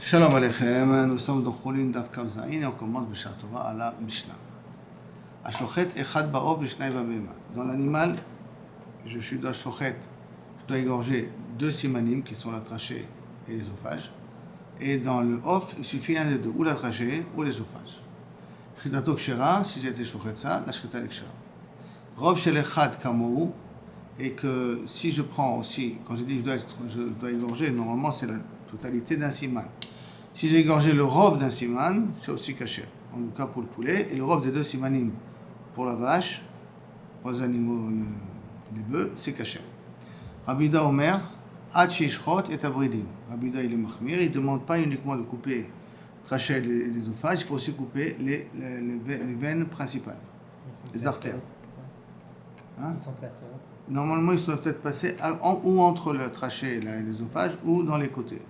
Shalom Aleichem, nous sommes dans Cholin Daf Kav Zayin et on commence Bishar Tova à la Mishnah. Ashochet Echad Ba'ov Vishnai Babema. Dans l'animal, je suis dans Ashochet, je dois égorger deux simanim qui sont la trachée et l'ésophage. Et dans le Off, il suffit un des deux, ou la trachée ou l'ésophage. Shritato Kshera, si j'ai été Shochet ça, la Shrita Kshera. Rov Shel Echad Kamou, et que si je prends aussi, quand je dis je dois égorger, normalement c'est la totalité d'un siman. Si j'ai égorgé le rov d'un siman, c'est aussi caché. En tout cas pour le poulet, et le rov des deux simanim pour la vache, pour les animaux, les bœufs, c'est caché. Rabbi Yehuda Omer, Ad shishchot et abridim. Rabbi Yehuda il est mahmir, il ne demande pas uniquement de couper, tracher l'œsophage, il faut aussi couper les veines principales, les artères. Hein? Ils sont placés. Normalement, ils doivent peut-être passer ou entre le trachée et l'œsophage ou dans les côtés.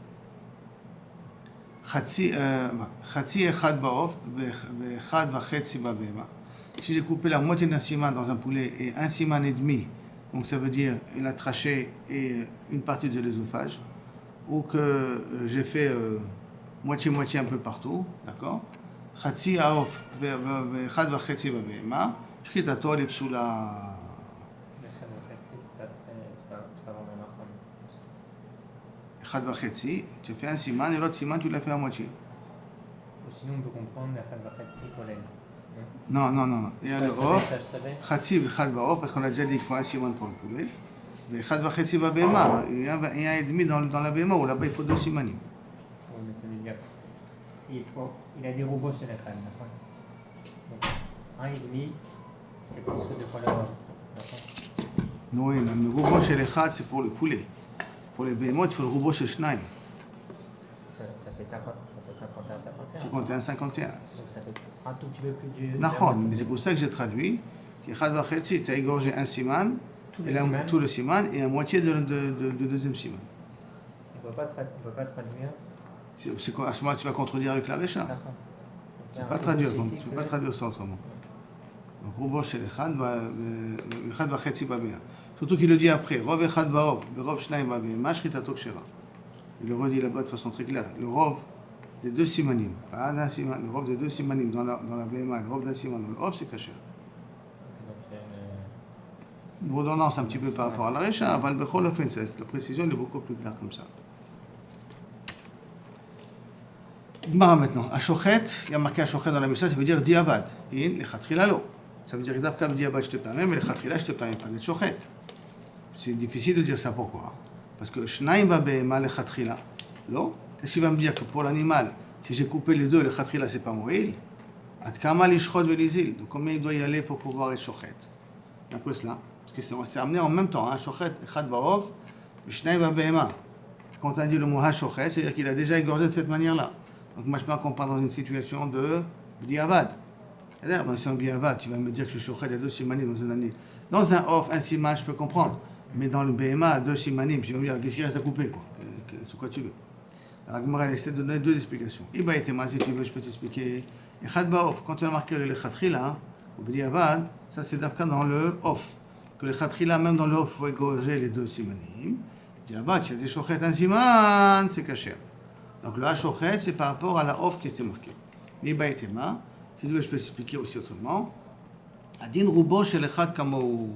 Chatzi echad ba'of ve'echad v'chetzi ba'behema. Si j'ai coupé la moitié d'un siman dans un poulet et un siman et demi, donc ça veut dire la trachée et une partie de l'œsophage, ou que j'ai fait moitié-moitié un peu partout, d'accord? Chatzi aof ve'echad v'chetzi ba'behema, shchitato l'epsula. Echad v'chetzi, tu fais un siman et l'autre siman tu l'as fait à moitié. Ou sinon on peut comprendre Echad v'chetzi kolen. Non. Il y a le off, chatzi v'echad ba'of, parce qu'on a déjà dit qu'il faut un siman pour le poulet. Echad v'chetzi ba'behema, il y a un et demi dans la behema, où là-bas il faut deux simanim. Oui, mais ça veut dire il a des robots chez l'Echad, d'accord? Donc, un et demi, c'est plus que deux fois le rov, d'accord? Oui, le robot chez l'echad c'est pour le poulet. Pour les behemoths, il faut le robot chez Shnaim. Ça fait 51. 51. Donc ça fait un tout petit peu plus du... D'accord, mais c'est pour ça que j'ai traduit. Echad v'chetzi, tu as égorgé un siman, tout le siman, et la moitié de deuxième siman. On ne peut pas traduire. C'est quoi, à ce moment-là, tu vas contredire avec la Récha. D'accord. Tu ne peux pas traduire ça autrement. Donc, robot chez l'echad v'chetzi ba'behema. Surtout qu'il le dit après, rov echad ba'ov, rov shnaim ba'behema, shchitato kshera. Il le redit là-bas de façon très claire. Le rov des deux simanim, pas d'un siman, le rov des deux simanim dans la behema, le rov d'un siman dans le rov, c'est caché. Une redondance un petit peu par rapport à la Récha, la précision est beaucoup plus claire comme ça. Gmara maintenant. Ashochet, il y a marqué Ashochet dans la Mishnah, ça veut dire diavad. In lechatchila lo. Ça veut dire dafka diavad je te permets, mais lechatchila je te permets pas d'être shochet. C'est difficile de dire ça, pourquoi? Parce que shnaim ba'behema lechatchila lo. Qu'est-ce qu'il va me dire que pour l'animal, si j'ai coupé les deux, lechatchila c'est pas moïl. Ad kama lishchot velizil. Donc combien il doit y aller pour pouvoir être shochet? D'après cela. Parce que c'est amené en même temps, hein, shochet echad ba'ov, shnaim ba'behema. Quand on dit le mot ha-shochet, c'est-à-dire qu'il a déjà égorgé de cette manière-là. Donc moi je pense qu'on parle dans une situation de b'diavad. C'est-à-dire, dans une situation de b'diavad, tu vas me dire que je suis shochet, il y a deux simanim dans un année. Dans un off, un siman, je peux comprendre. Mais dans le BMA, deux simanim, tu vas me dire, qu'est-ce qu'il reste à couper, quoi? C'est quoi tu veux? Alors Gemara essaie de donner deux explications. Iba et Tema, si tu veux, je peux t'expliquer. Echad ba'of, quand on a marqué le lechatchila, au b'diavad, ça c'est d'afka dans le off. Que le lechatchila, même dans le off, il faut égorger les deux simanim. B'diavad, si tu as des shochet un siman, c'est caché. Donc le ha-shochet, c'est par rapport à la off qui était marquée. Iba et Tema, si tu veux, je peux t'expliquer aussi autrement. Adin rubo shel echad kamou.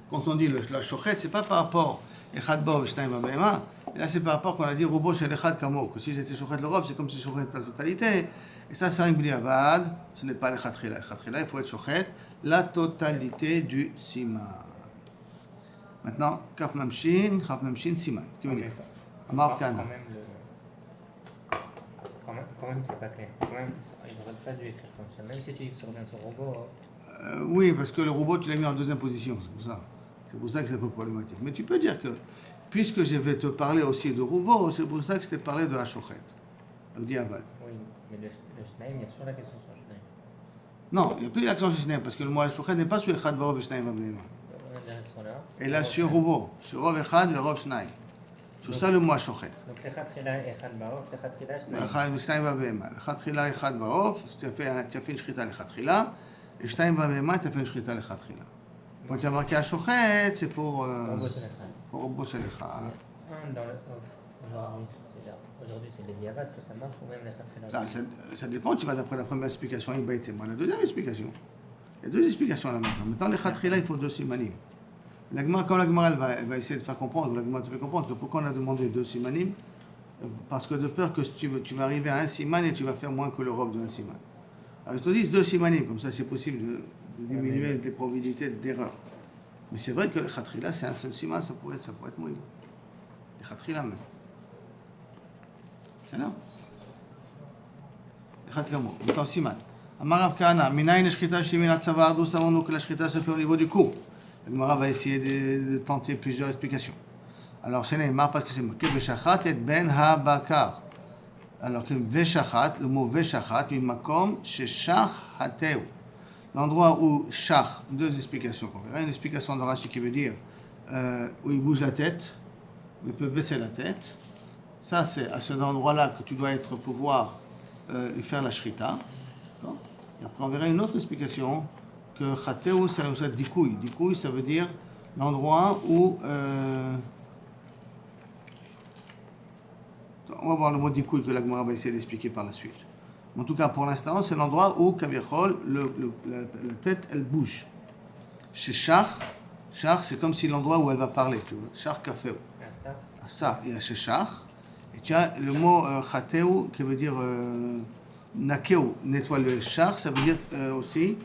Quand on dit la shochet, c'est pas par rapport echad ba'ov shnaim ba'behema. Là, c'est par rapport qu'on a dit rubo shel echad kamou. Que si j'étais shochet le rov, c'est comme si shochet la totalité. Et ça, c'est un b'diavad. Ce n'est pas le lechatchila. Le lechatchila, il faut être shochet la totalité du siman. Maintenant, kaf mamshin, siman. Qu'est-ce que vous dire? Amar kana. Quand même, c'est pas clair. Quand même, il n'aurait pas dû écrire comme ça. Même si tu dis que ça revient sur le robot. Oui, parce que le robot, tu l'as mis en deuxième position, c'est pour ça. C'est pour ça que c'est un peu problématique. Mais tu peux dire que, puisque je vais te parler aussi de robot, c'est pour ça que je t'ai parlé de ha-shochet, le diavad. Oui, mais le shnaim, il y a toujours la question sur le shnaim. Non, il n'y a plus l'accent sur shnaim, parce que le mot ha-shochet n'est pas sur echad ba'ov shnaim ba'behema. Et là, sur robot, sur rov echad et rov shnaim. Tout ça, le mot ha-shochet. Donc, lechatchila echad ba'of, lechatchila shnaim ba'behema. Lechatchila echad ba'of, tu as fait une shrita lechatchila. Et shnaim ba'behema, tu as fait une shrita lechatchila. Quand tu as marqué ha-shochet, c'est pour robot shel echad. Un dans le off, aujourd'hui, c'est-à-dire Aujourd'hui, c'est les diabats que ça marche ou même les khatkhila. Ça dépend, tu vas d'après la première explication, il va être moi. La deuxième explication. Il y a deux explications là maintenant. Maintenant, les khatrila, il faut deux simanim. Quand la Gemara elle va essayer de faire comprendre, ou la Gemara te fait comprendre que pourquoi on a demandé deux simanim, parce que de peur que tu vas arriver à un siman et tu vas faire moins que le robe de un siman. Alors je te dis deux simanim, comme ça c'est possible de diminuer les probabilités d'erreur. Mais c'est vrai que le khatrila, c'est un seul siman, ça pourrait être mouillé. Les khatrila même. C'est là. Les khatrila mou. Maintenant siman. Amarav Kana, minayin shchita shimin atzavar, d'où savons-nous que la shchita se fait au niveau du cou? La Gemara va essayer de tenter plusieurs explications. Alors, c'est Neymar parce que c'est marqué Veshachat et Ben Habakar. Alors que Veshachat, le mot Veshachat, Mimakom, chez Shach Hateu. L'endroit où Shach, deux explications qu'on verra. Une explication de Rashi qui veut dire où il bouge la tête, où il peut baisser la tête. Ça, c'est à cet endroit-là que tu dois être pour pouvoir lui faire la shrita. Et après, on verra une autre explication que Hateu, c'est Dikouï. Dikouï, ça veut dire l'endroit où. On va voir le mot Dikouï que la Gemara va essayer d'expliquer par la suite. En tout cas, pour l'instant, c'est l'endroit où, Kaviachol, la tête, elle bouge. Chez Shach, c'est comme si l'endroit où elle va parler, tu vois. Shach Kafeu. Ça, il y a chez Shach. Et tu as le mot Hateu qui veut dire Nakeu, nettoie le Shach, ça veut dire aussi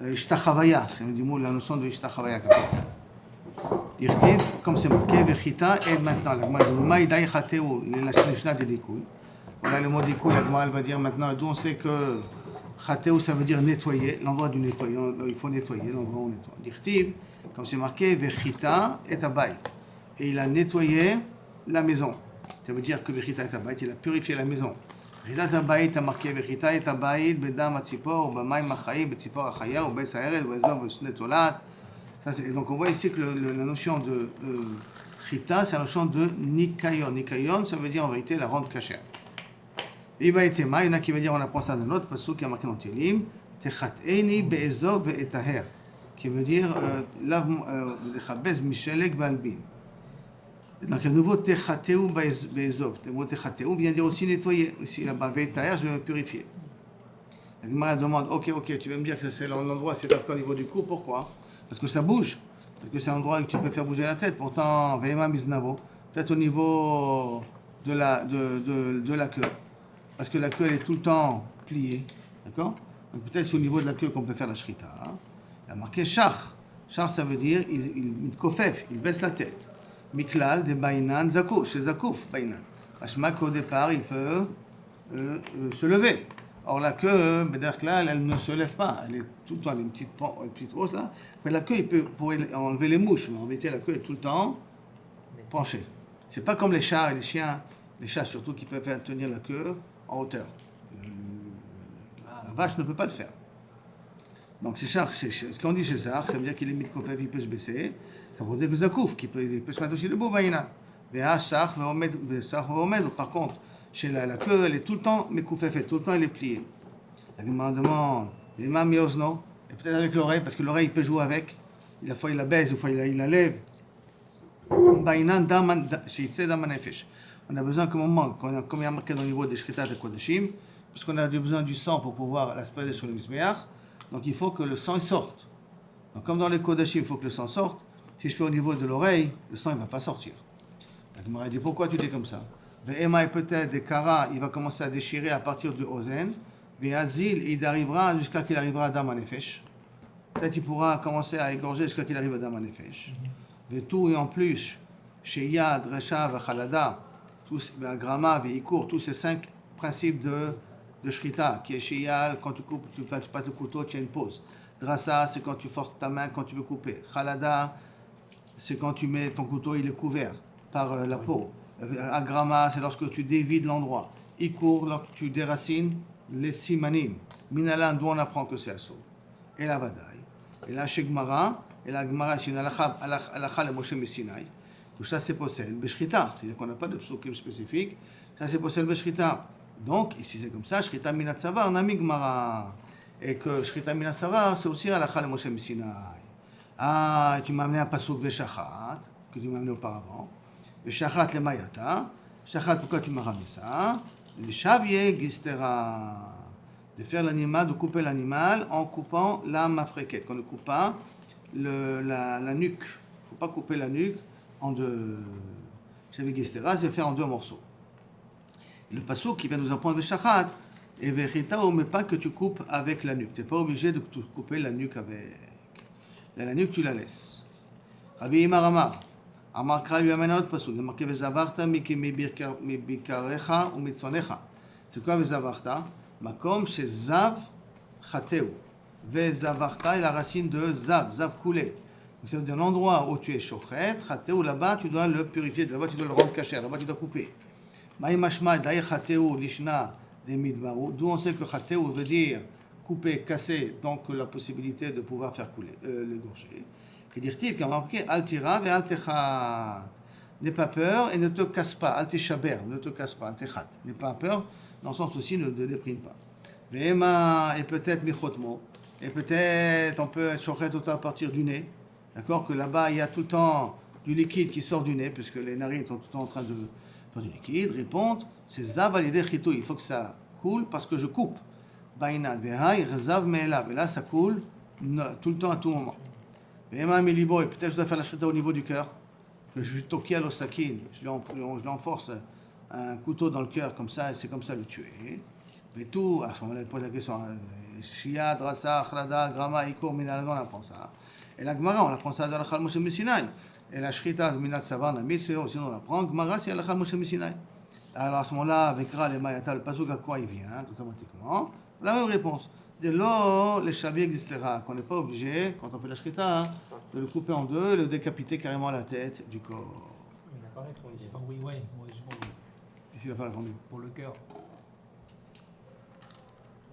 Ishtachavaya. C'est du mot, la notion de Ishtachavaya. Comme c'est marqué, Vechita, et maintenant, la Gemara dit, Maïdaï Hateu, la Mishnah de Dikouï. Voilà le mot Dikouï, la Gemara va dire maintenant, d'où on sait que Hateu, ça veut dire nettoyer, l'endroit du nettoyer, il faut nettoyer, l'endroit où on nettoie. Dirtiv, comme c'est marqué, Vechita et Abayt. Et il a nettoyé la maison. Ça veut dire que Vechita et Abayt, il a purifié la maison. Vechita et Abayt a marqué, Vechita et Abayt, Bedam Atzipor, Bamaim Achaï, Betzipor Achaya, Bes Haered, Bezov, Snetolat. Donc on voit ici que la notion de chita, c'est la notion de nikayon. Nikayon, ça veut dire en vérité la rendre cachère. Il y en a qui veut dire, on apprend ça d'un autre passage qui a marqué dans Télim, Techateni be'ezov ve'etaher, qui veut dire lechabez mishelek balbin. Donc à nouveau Techateu be'ezov. Le mot Techateu vient dire aussi nettoyer. Ici là-bas, ve'etaher, je vais me purifier. La Gemara demande, ok, tu vas me dire que c'est l'endroit, c'est d'accord au niveau du cou, pourquoi? Parce que ça bouge, parce que c'est un endroit où tu peux faire bouger la tête. Pourtant, Veima Miznavo, peut-être au niveau de la queue. Parce que la queue, elle est tout le temps pliée. D'accord? Donc peut-être c'est au niveau de la queue qu'on peut faire la shrita. Hein? Il a marqué Shach. Shach, ça veut dire, il kofef, il baisse la tête. Miklal de Bainan Zakouf, chez Zakouf, Bainan. Hashma qu'au départ, il peut se lever. Or la queue, là, elle ne se lève pas. Elle est tout le temps, elle a une petite hausse là. Mais la queue, il peut enlever les mouches. Mais en vérité, la queue est tout le temps penchée. C'est pas comme les chats et les chiens, les chats surtout, qui peuvent faire tenir la queue en hauteur. La vache ne peut pas le faire. Donc c'est Shach, ce qu'on dit chez Shach, ça veut dire qu'il est mis de kofef, il peut se baisser. Ça veut dire que Zakouf, il peut se mettre aussi debout, Baïna. Mais Shach va omettre, par contre, chez la queue, elle est tout le temps mécouféfée, tout le temps elle est pliée. La Gemara demande, les mains miosno, et peut-être avec l'oreille, parce que l'oreille il peut jouer avec. La fois il la baise, une fois il la lève. On a besoin qu'au moment, comme il y a marqué au niveau des shritat et kodashim, parce qu'on a besoin du sang pour pouvoir l'asperger sur le misbeach, donc il faut que le sang sorte. Donc comme dans les kodashim, il faut que le sang sorte. Si je fais au niveau de l'oreille, le sang il ne va pas sortir. La Gemara dit, pourquoi tu dis comme ça? Ve'ema peut-être des kara, il va commencer à déchirer à partir du ozen. Ve'azil, il arrivera jusqu'à qu'il arrivera à Dam HaNefesh. Peut-être il pourra commencer à égorger jusqu'à qu'il arrive à Dam HaNefesh. Ve'tou, et en plus, chez Yad, Recha, Ve'chalada, Ve'agrama, Ve'ikour, tous ces 5 principes de Shrita, qui est chez Yad, quand tu coupes, tu passes le couteau, tu as une pause. Drassa, c'est quand tu forces ta main quand tu veux couper. Chalada, c'est quand tu mets ton couteau, il est couvert par la peau. Agrama, c'est lorsque tu dévides l'endroit. Ikour, lorsque tu déracines les simanim. Minalan, d'où on apprend que c'est assaut. Et la vadaï. Et la shegmara, et la gemara, c'est une halakha le Moshe Messinai. Tout ça, c'est possède beshrita. C'est-à-dire qu'on n'a pas de psukim spécifique. Ça, c'est possède beshrita. Donc, ici, c'est comme ça, shrita minat savar, on a mis gemara. Et que shrita minat savar, c'est aussi halakha le Moshe Messinai. Ah, tu m'as amené un pasuk veshachat, que tu m'as amené auparavant. Veshachat le mayata, Shachat, pourquoi tu m'as ramené ça? Le Shavier Gistera. De faire l'animal, de couper l'animal en coupant la mafreket. Qu'on ne coupe pas la nuque. Il ne faut pas couper la nuque en deux. Shavier Gistera, c'est faire en deux morceaux. Le passouk qui vient nous apprendre le Shachat, et Vechita, mais pas que tu coupes avec la nuque. Tu n'es pas obligé de couper la nuque avec. La nuque, tu la laisses. Rabbi Imar Amar. Amar Kra lui amène un autre passouk. Il est marqué Vezavarta mibikarecha ou mitzonecha. C'est quoi Vezavarta? Makom chez Zav Chateu. Vezavarta est la racine de Zav, Zav coulé. Donc ça veut dire l'endroit où tu es chochet, Chateu, là-bas tu dois le purifier, là-bas tu dois le rendre caché, là-bas tu dois couper. Maï mashma d'ailleurs Chateu, lishna des midbaru. D'où on sait que Chateu veut dire couper, casser, donc la possibilité de pouvoir faire couler, l'égorger. Que dire-t-il? Quand on a marqué Altira et Altechat. N'aie pas peur et ne te casse pas. Altechaber, ne te casse pas. Altechat. N'aie pas peur, dans le sens aussi ne te déprime pas. Vema, et peut-être Michotmo, et peut-être on peut être chochet tout à partir du nez. D'accord? Que là-bas il y a tout le temps du liquide qui sort du nez, puisque les narines sont tout le temps en train de faire du liquide. Répondre, c'est Zav alidé chitou. Il faut que ça coule parce que je coupe. Bainad, Vehaï, Zav me'elav. Et là ça coule tout le temps, à tout moment. Vema, Milibo, et peut-être je dois faire la shrita au niveau du cœur. Que je lui toque à l'osakin, je lui enforce un couteau dans le cœur, comme ça, c'est comme ça le tuer. Mais tout, à ce moment-là, il pose la question, Shia, Drasa, Khrada, Grama, Iko, Minal, on apprend ça. Et la Gemara, on apprend ça dans la Chal Moshe Messinai. Et la Shrita, Minat Savar, la Mitzvah, sinon on apprend, Gemara, c'est la Chal Moshe Messinai. Alors à ce moment-là, avec Ra, les Mayata, le Pasuk, à quoi il vient, tout automatiquement? La même réponse. Dès lors, les Shavi existera, qu'on n'est pas obligé, quand on fait la Shrita, de le couper en deux et le décapiter carrément la tête du corps. Il n'a pas répondu. C'est pas oui, ouais, moi j'ai pas oui. Qu'est-ce qu'il n'a pas répondu? Pour le cœur.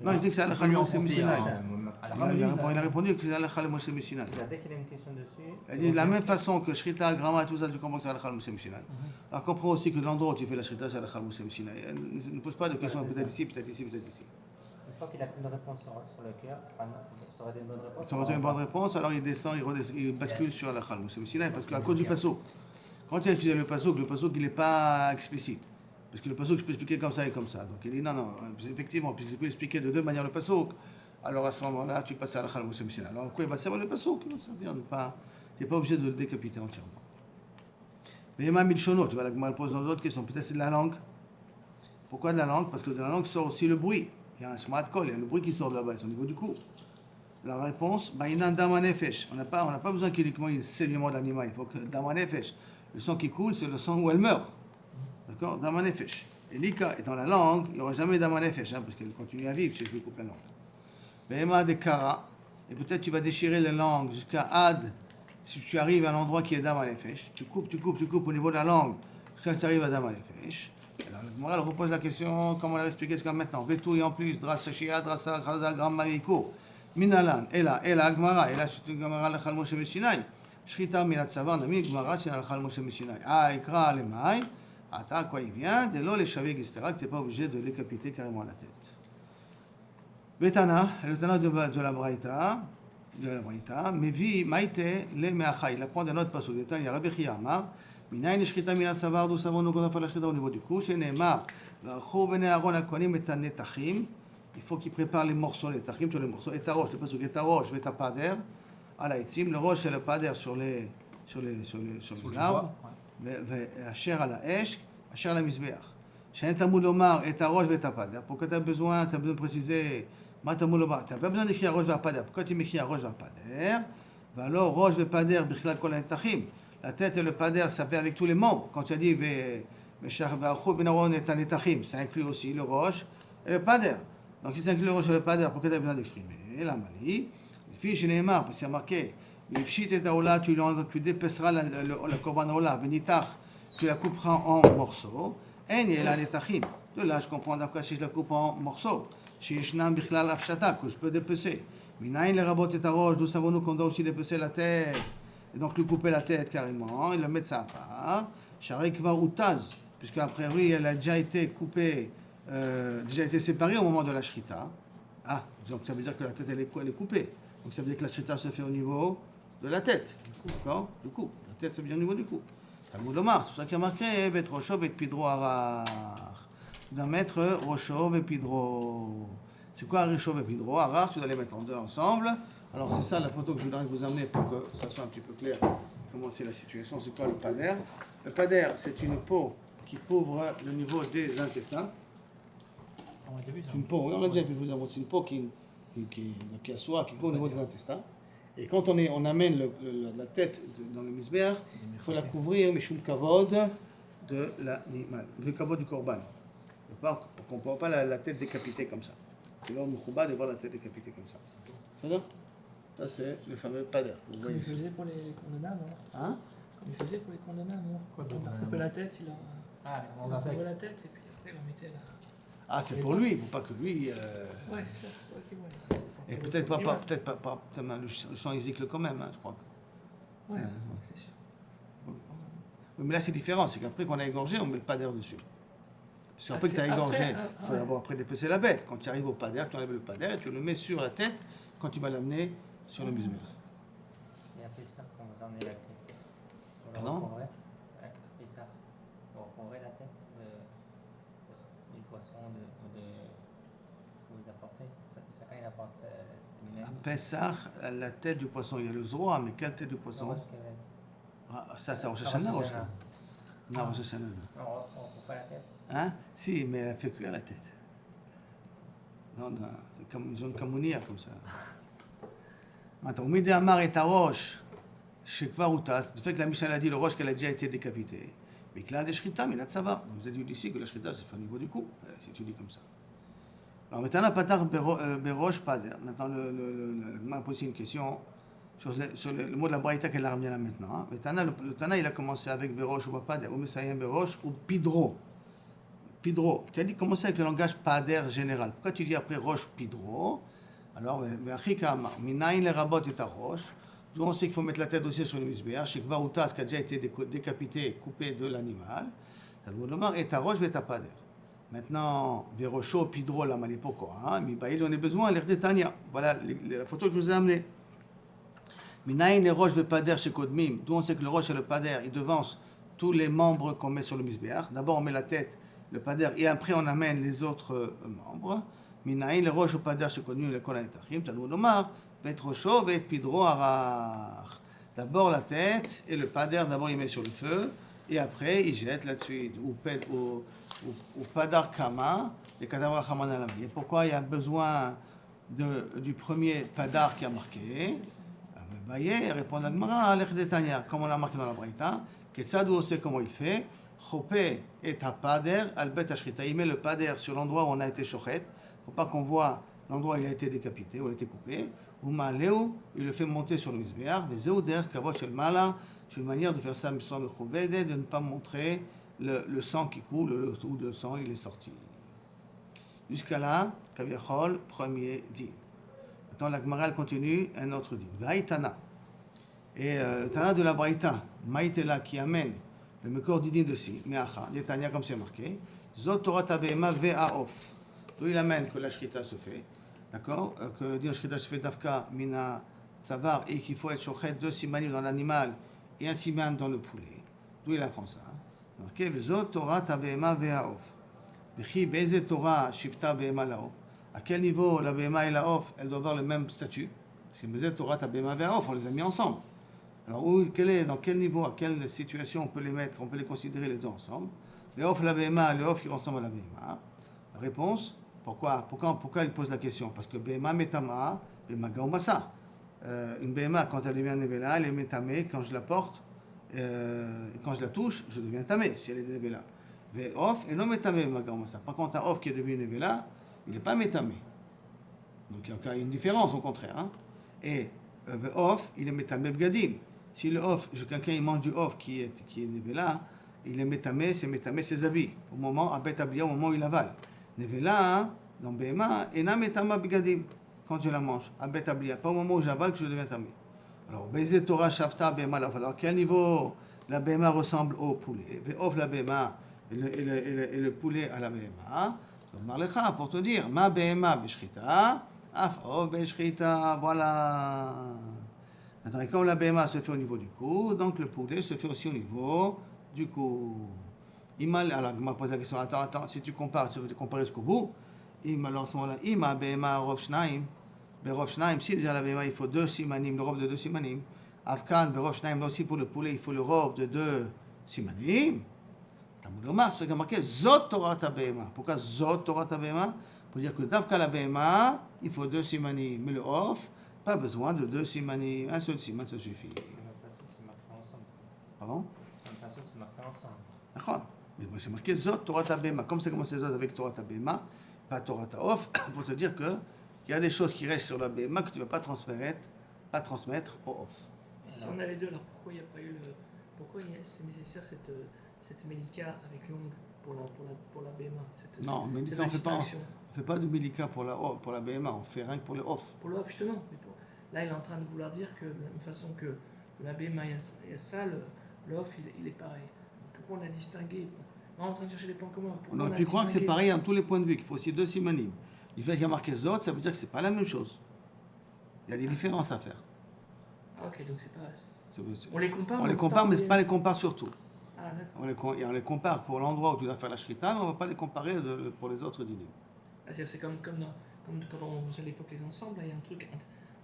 Non, il dit que c'est Alachal Lui, on Moshe conseille, Messinai. hein. Il a répondu que c'est Alachal Moshe Messinai. Dès qu'il a une question dessus. Il dit de la même façon que Shrita, Grama, tout ça, tu comprends que c'est Alachal Moshe Messinai. Alors comprends aussi que l'endroit où tu fais la Shrita, c'est Alachal Moshe Messinai. Ne pose pas de questions peut-être ici, peut-être ici, peut-être ici. Une fois qu'il a une réponse sur le cœur, ça aurait été une bonne réponse. Ça aurait été une bonne réponse, alors il descend, il bascule sur Alachal Moshe Messinai, parce qu'à cause du passo. Quand tu as utilisé le passo il n'est pas explicite. Parce que le passouk, je peux expliquer comme ça et comme ça. Donc il dit non, effectivement, puisque je peux expliquer de deux manières le passouk, alors à ce moment-là, tu passes à la Chal Moshe Messinai. Alors quoi, il va servir le passouk, il va servir, tu n'es pas obligé de le décapiter entièrement. Mais Emma Milchono, tu vois, la Gemara pose dans d'autres questions. Peut-être c'est de la langue. Pourquoi de la langue? Parce que de la langue sort aussi le bruit. Il y a un shmat kol, il y a le bruit qui sort de là-bas, c'est au niveau du cou. La réponse, Baïnan Damanefesh. On n'a pas besoin uniquement du saignement de l'animal, il faut que Damanefesh. Le sang qui coule, c'est le sang où elle meurt. D'accord? Damanefesh. Et l'ika est dans la langue, il n'y aura jamais Damanefesh, parce qu'elle continue à vivre si je lui coupe la langue. Behema de Kara, et peut-être tu vas déchirer la langue jusqu'à Ad, si tu arrives à un endroit qui est Damanefesh, tu coupes au niveau de la langue, jusqu'à ce que tu arrives à Damanefesh. Alors, la Gemara repose la question, comme on l'a expliqué jusqu'à maintenant. Vetou et en plus, Drasa Shia, Drasa Khalada, Gram Mariko, Minalan, et là, Gemara, et là, c'est une Gemara, la Chal Moshe Messinai. Shrita, Minat Savar, Nami, Gemara, c'est la Chal Moshe Messinai. Ah, Ikra, les mailles. Attends, à quoi il vient? Dès lors, les Shavi, etc., que tu n'es pas obligé de décapiter carrément la tête. Betana, le Tana de la Braïta, Mevi, Maïte, le Meachai. Il apprend d'un autre passage. Il y a Rabbi Chia Amar, Minaï, Nishkita, Mina Savar, d'où savons-nous qu'on a fait la Shrita au niveau du cou? Chez Neymar, Vachou, Bene Aaron, Akonim, et Tanetachim. Il faut qu'il prépare les morceaux, les tachim, tous les morceaux. Et ta roche, le passage, et ta roche, et ta pader, à la itzim, le roche et le pader sur les arbres. Asher à la Esh, Asher à la Mizbeach. Chez Tamoul Omar, et ta roche, et ta pader. Pourquoi tu as besoin de préciser, Ma Tamoul Omar, tu n'as pas besoin d'écrire roche, et pader. Pourquoi tu m'écris roche, et pader? Alors, roche, et pader, Bichlal Kol Tachim. La tête et le pader, ça fait avec tous les membres. Quand tu as dit, Meshach Ba'achou, Benaron, et Tanetachim, ça inclut aussi le roche et le pader. Donc, si ça inclut le roche et le pader, pourquoi tu as besoin d'exprimer? La Mali, les filles chez Neymar, parce qu'il y a marqué, tu dépèceras le korban ola, benitach, tu la couperas en morceaux. En yela netachim. De là, je comprends d'après si je la coupe en morceaux. Chez Yeshnam bichlal afshata, que je peux dépecer. Minaïn les rabot et tarosh, d'où savons-nous qu'on doit aussi dépecer la tête. Et donc lui couper la tête carrément, et le mettre ça à part. Sharik va outaz, puisque a priori elle a déjà été coupée, déjà été séparée au moment de la shrita. Ah, donc ça veut dire que la tête elle est coupée. Donc ça veut dire que la shrita se fait au niveau de la tête. D'accord? Du cou. La tête, ça veut dire au niveau du cou. Talmud Lomar, c'est pour ça qu'il y a marqué Bet Rosho Bet Pidro Arach. Tu dois mettre Rosho et Pidro. C'est quoi Rosho et Pidro? Arach, tu dois les mettre en deux ensemble. Alors c'est ça la photo que je voudrais vous amener pour que ça soit un petit peu clair comment c'est la situation. C'est quoi le pader? Le pader, c'est une peau qui couvre le niveau des intestins. On a déjà vu ça. C'est une peau, oui, on a déjà vu, c'est une peau qui assoit, qui couvre le niveau des intestins. Et quand on amène la tête dans le misbéach, il faut la couvrir, mishum kavod, de l'animal, le kavod du korban. Pour qu'on ne voit pas la tête décapitée comme ça. C'est l'homme mouchoubad de voir la tête décapitée comme ça. C'est ça? Ça, c'est le fameux pader. Comme il faisait pour les condamnables, Hein? Comme il faisait pour les condamnables, Quoi, on a condamnable coupé la tête, il a on va coupé la tête et puis après il la mettait là. Ah, c'est pour lui, pour pas que lui. Ouais, c'est ça, c'est toi qui vois. Et peut-être pas, le chant isicle quand même, hein, je crois. Ouais, C'est- c'est sûr. Oui, mais là, c'est différent, c'est qu'après qu'on a égorgé, on met le pader dessus. Parce qu'après que tu as c'est égorgé, après, il faut d'abord après dépecer la bête. Quand tu arrives au pader, tu enlèves le pader et tu le mets sur la tête quand tu vas l'amener sur le misbéach. Et après ça, quand vous emmenez la tête, vous le Pardon? recouvrez. Ouais, après ça, vous recouvrez la tête du poisson, de ce que vous apportez. Chacun il apporte À lui-même. Pessah, la tête du poisson, il y a le zroa, mais quelle tête du poisson? Ah, ça, c'est Rosh Hashanah, Rosh Hashanah. Non, Rosh Hashanah, non. On coupe pas la tête. Hein? Si, mais elle fait cuire la tête. Non, non, c'est comme une zone camounia, comme ça. Maintenant, Omid Amar et Tarosh, Shekvar Utas, du fait que la Mishnah a dit le roche qu'elle a déjà été décapitée. Mais qu'il a des shritam, il a de savoir. Donc vous avez dit ici que la shrita, c'est fait au niveau du cou, si tu dis comme ça. Alors maintenant, Patar Berosh Pader. Maintenant, m'a posé une question sur le mot de la Braïta qu'elle a ramené là maintenant. Maintenant, le Tana, il a commencé avec Berosh ou Pader, ou Messayem Berosh ou Pidro. Pidro, tu as dit commencer avec le langage pader général. Pourquoi tu dis après roche pidro? Alors, minayin le rabot et ta roche. D'où on sait qu'il faut mettre la tête aussi sur le misbéach. Chez Kvaroutas, qui a déjà été décapité, coupé de l'animal. Et ta roche et ta pader. Maintenant, des rochos pidro la malipoko. Mais on a besoin l'air de Tania. Voilà la photo que je vous ai amenée. Minayin le roche et pader chez Kodmim. D'où on sait que le roche et le pader, ils devancent tous les membres qu'on met sur le misbéach. D'abord, on met la tête, le pader, et après on amène les autres membres. Minaïn, le roche au pader, c'est connu, le kol haïtachim, Talmud Lomar, bet rosho, vet pidro arach. D'abord la tête, et le pader, d'abord il met sur le feu, et après il jette là-dessus, ou padar kama, et kadavra chaman alami. Et pourquoi il y a besoin du premier padar qui a marqué? Le Baye répond à la Gemara, comme on l'a marqué dans la Braïta, Ketsad, où on sait comment il fait. Chopé et ta pader al bet ashrita. Il met le pader sur l'endroit où on a été chochet, pour pas qu'on voit l'endroit où il a été décapité, où il a été coupé. Ou maleu, il le fait monter sur le misbéach. Mais zéouder kavot shel mala, c'est une manière de faire ça sans le chouvede, de ne pas montrer le sang qui coule, ou le sang il est sorti. Jusqu'à là, kaviachol, premier din. Maintenant la Gemara continue, un autre din. Vaïtana. Et le Tana de la Braïta, Maïtela qui amène le Mekor du din de si, Meacha, Netanya comme c'est marqué, Zot Torah Tabehema Ve'aof. D'où il amène que la shrita se fait, d'accord? Que le din de shrita se fait d'Afka, Mina, Tzavar, et qu'il faut être shochet 2 simanim dans l'animal et un siman dans le poulet. D'où il apprend ça? Marqué, Zot Torah Tabehema Ve'aof. Bechi Beze Torah Shifta Behema Laof. À quel niveau la Behema et la Off, elles doivent avoir le même statut? Parce que Beze Torah Tabehema Ve'aof, on les a mis ensemble. Alors, dans quel niveau, à quelle situation on peut les mettre, on peut les considérer les deux ensemble? Le off la BMA, le off qui ressemble à la BMA. La réponse, pourquoi il pose la question? Parce que BMA metama, BMA gaumasa. Une BMA, quand elle devient nevela, elle est métamée, quand je la porte, et quand je la touche, je deviens tamé, si elle est nevela. Mais off, et non métamé, BMA gaumasa. Par contre, un off qui est devenu nevela, il n'est pas métamé. Donc, il y a une différence, au contraire. Hein? Et le off, il est métamé bgadim. Si le off, quelqu'un il mange du off qui est nevela, il est métamé ses habits. Au moment, à betablia, au moment où il avale. Nevela, dans Bema, et na métama bigadim, quand je la mange. À betablia, pas au moment où j'avale que je deviens tamé. Alors, baiser Torah shafta Bema, alors à quel niveau la Bema ressemble au poulet? Ve off la Bema, et le poulet à la Bema. Donc, marlecha, pour te dire, ma Bema beshrita, af off beshrita, voilà. Maintenant, comme la BMA se fait au niveau du cou, donc le poulet se fait aussi au niveau Du coup, alors, il m'a posé la question, attends, si tu compares, tu veux te comparer jusqu'au bout. Alors, à ce moment-là, Ima, Bema, Rov Shnaim, Berov Shnaim, si déjà la Bema, il faut 2 simanim, le Rov de 2 simanim. Afkan, Berov Shnaim, là aussi pour le poulet, il faut le Rov de 2 simanim. Talmud Omar, c'est ce qui a marqué Zot Torah Bema. Pourquoi Zot Torah Bema? Pour dire que Davka la Bema, il faut 2 simanim. Mais le Off, pas besoin de 2 simanim. Un seul siman, ça suffit. On n'a pas sûr que c'est marqué ensemble. Pardon? On n'a pas sûr que c'est marqué ensemble. D'accord. Mais moi, c'est marqué Zot Torah Bema. Comme c'est commencé Zot avec Torah Bema, pas Torah Off, pour te dire que il y a des choses qui restent sur la Bema que tu ne vas pas transmettre au Off. Et si on a les deux, alors pourquoi il n'y a pas eu le. Pourquoi c'est nécessaire cette Mélika avec l'ongle pour la BMA Non, mais cette on ne distinction. fait pas de Mélika pour la BMA, on fait rien que pour le Off. Pour le off, justement. Là, il est en train de vouloir dire que de la même façon que la BMA, il y a ça, le off, il est pareil. Pourquoi on a distingué? On est en train de chercher les points communs. On aurait pu croire que c'est pareil en tous les points de vue, qu'il faut aussi 2 simanim. Le fait qu'il y a marqué Zot, ça veut dire que c'est pas la même chose. Il y a des différences à faire. Ah, ok, donc c'est pas. C'est- On les compare. On les compare, mais pas les compare surtout. Ah, d'accord. On les compare pour l'endroit où tu dois faire la shrita, mais on ne va pas les comparer pour les autres dinim. Ah, c'est comme quand on faisait à l'époque les ensembles, là, il y a un truc,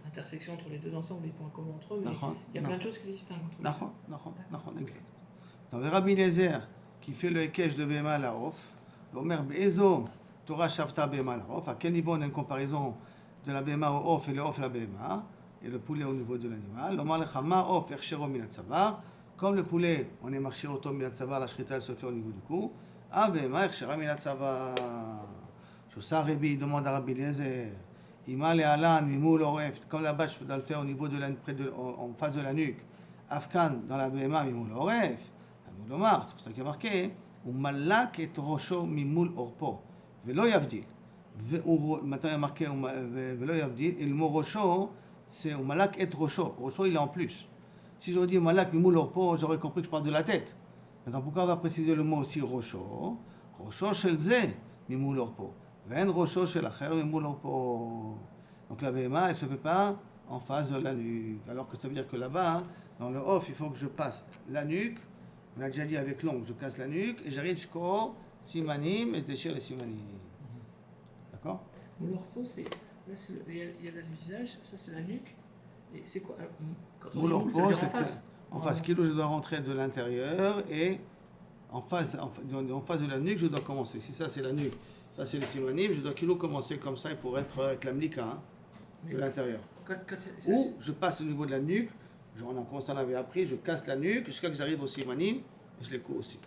intersection entre les deux ensembles, les points communs entre eux, mais il y a plein de choses qui les distinguent entre eux. D'accord, exact. Dans le Rabbi Eliezer, qui fait le Hekesh de Bema la Off, l'Omer Be'ezo, Torah Shavta Bema la Off, à quel niveau on a une comparaison de la Bema au Off et le Off la Bema, et le poulet au niveau de l'animal. L'Omar Lecha Ma Off Ershero Minat Savar, comme le poulet, on est marché auto Minat Savar, la shrita elle se fait au niveau du cou, à Bema Ershera Minat Savar. Sur ça, Rabbi demande à Rabbi Eliezer, Ima le Alan, Mimoul Oref, comme la bâche doit le faire au niveau de en face de la nuque, Afkan dans la Bema, Mimoul Oref. C'est pour ça qu'il y a marqué ou malak et rosho mimoul orpo velo yavdil. Maintenant il y a marqué velo yavdil et le mot rosho c'est ou malak et rosho. Rosho il est en plus. Si j'aurais dit malak mimoul orpo, j'aurais compris que je parle de la tête. Maintenant pourquoi on va préciser le mot aussi rosho? Rosho shel ze mimoul orpo. Ven rosho shel acher mimoul orpo. Donc la BMA elle se fait pas en face de la nuque. Alors que ça veut dire que là-bas, dans le off, il faut que je passe la nuque. On a déjà dit avec l'ongle, je casse la nuque et j'arrive jusqu'au simanim et je déchire les simanim. D'accord? Moulorpo, c'est. Là, il y a le visage, ça c'est la nuque. Et c'est quoi? Quand on Moulorpo, dit moule, ça c'est veut dire en face. en face, kilo, je dois rentrer de l'intérieur et en face de la nuque, je dois commencer. Si ça c'est la nuque, ça c'est le simanim, je dois kilo commencer comme ça pour être avec la mlika de l'intérieur. Ou je passe au niveau de la nuque. Comme ça on avait appris, je casse la nuque jusqu'à que j'arrive au simanim et je les couds aussi.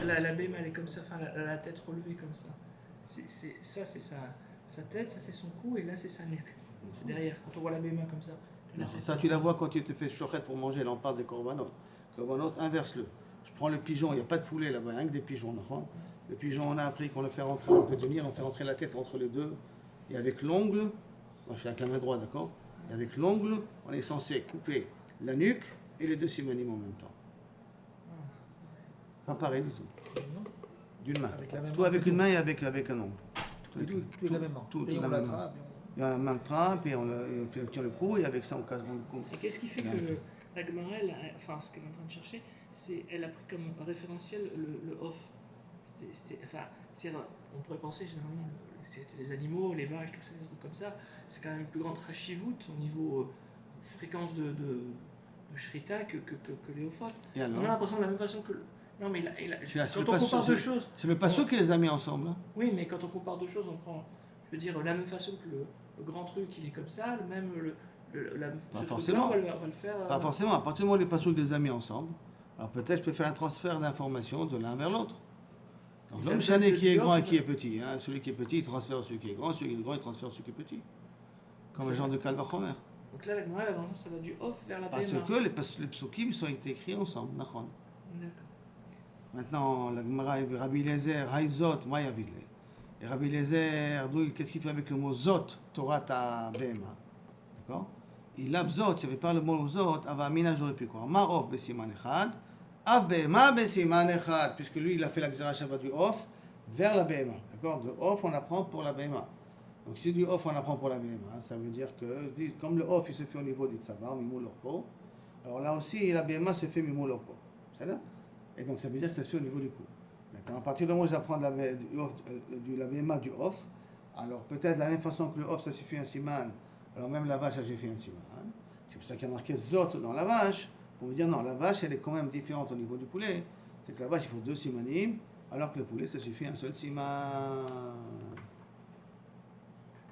La BMA, elle est comme ça, enfin, la tête relevée comme ça. Ça, c'est sa tête, ça c'est son cou, et là c'est sa nuque. C'est derrière, quand on voit la BMA comme ça. Ça, tu la vois quand tu te fais chochet pour manger, là on parle des korbanot. Korbanot, inverse-le. Je prends le pigeon, il n'y a pas de poulet là-bas, rien que des pigeons. Le pigeon, on a appris qu'on le fait rentrer, on fait rentrer la tête entre les deux. Et avec l'ongle, moi je suis avec la main droite, d'accord? Et avec l'ongle, on est censé couper la nuque et les 2 simanim en même temps. Pas pareil du tout. D'une main. Tout avec une main et avec un ongle. Tout est la même main. Tout Et la on même l'attrape. Il y a la main de trappe et on tient le cou et avec ça on casse le cou. Et qu'est-ce qui fait que la Gemara, enfin ce qu'elle est en train de chercher, c'est elle a pris comme référentiel le off. On pourrait penser généralement c'était les animaux, les vaches, tout ça, des trucs comme ça. C'est quand même une plus grande rachivut au niveau fréquence de shrita que les ophot. Et On a alors l'impression de la même façon que. Non mais C'est quand on compare deux choses. C'est le passeau qui les a mis ensemble. Hein. Oui, mais quand on compare deux choses, on prend, je veux dire, la même façon que le grand truc, il est comme ça, Pas ce forcément. truc-là, on va le faire. Pas forcément. À partir du moment où les passeaux les a mis ensemble, alors peut-être je peux faire un transfert d'informations de l'un vers l'autre. Donc l'homme chané qui est grand et qui est petit. Hein. Celui qui est petit, il transfère à celui qui est grand. Celui qui est grand, il transfère à celui qui est petit. Comme le genre de Kalvachomer. Donc là, la Gemara, ça va du off vers la Parce PMA. que les psukim sont été écrits ensemble. D'accord. D'accord. Maintenant, la Gemara, Rabbi Eliezer, Haïzot, Mayavile. Et Rabbi Eliezer, qu'est-ce qu'il fait avec le mot Zot, Torah ta Bema? D'accord? Il a Zot, il n'y avait pas le mot Zot, Avamina, j'aurais pu croire. Ma'of besiman echad, Av Bema besiman echad, puisque lui, il a fait la Xera Shabbat du Off vers la Bema. D'accord? De Off, on apprend pour la Bema. Donc si du Off, on apprend pour la Bema, ça veut dire que, comme le Off, il se fait au niveau du Tzavar, Mimoul Orpo, alors là aussi, la Bema se fait Mimoul Orpo. C'est là? Et donc ça veut dire que ça se fait au niveau du cou. Maintenant, à partir du moment où j'apprends de la BMA du off, alors peut-être de la même façon que le off ça suffit un siman, alors même la vache ça suffit un siman. C'est pour ça qu'il y a marqué zot dans la vache, pour vous dire non, la vache elle est quand même différente au niveau du poulet. C'est que la vache il faut 2 simanim, alors que le poulet ça suffit un seul siman.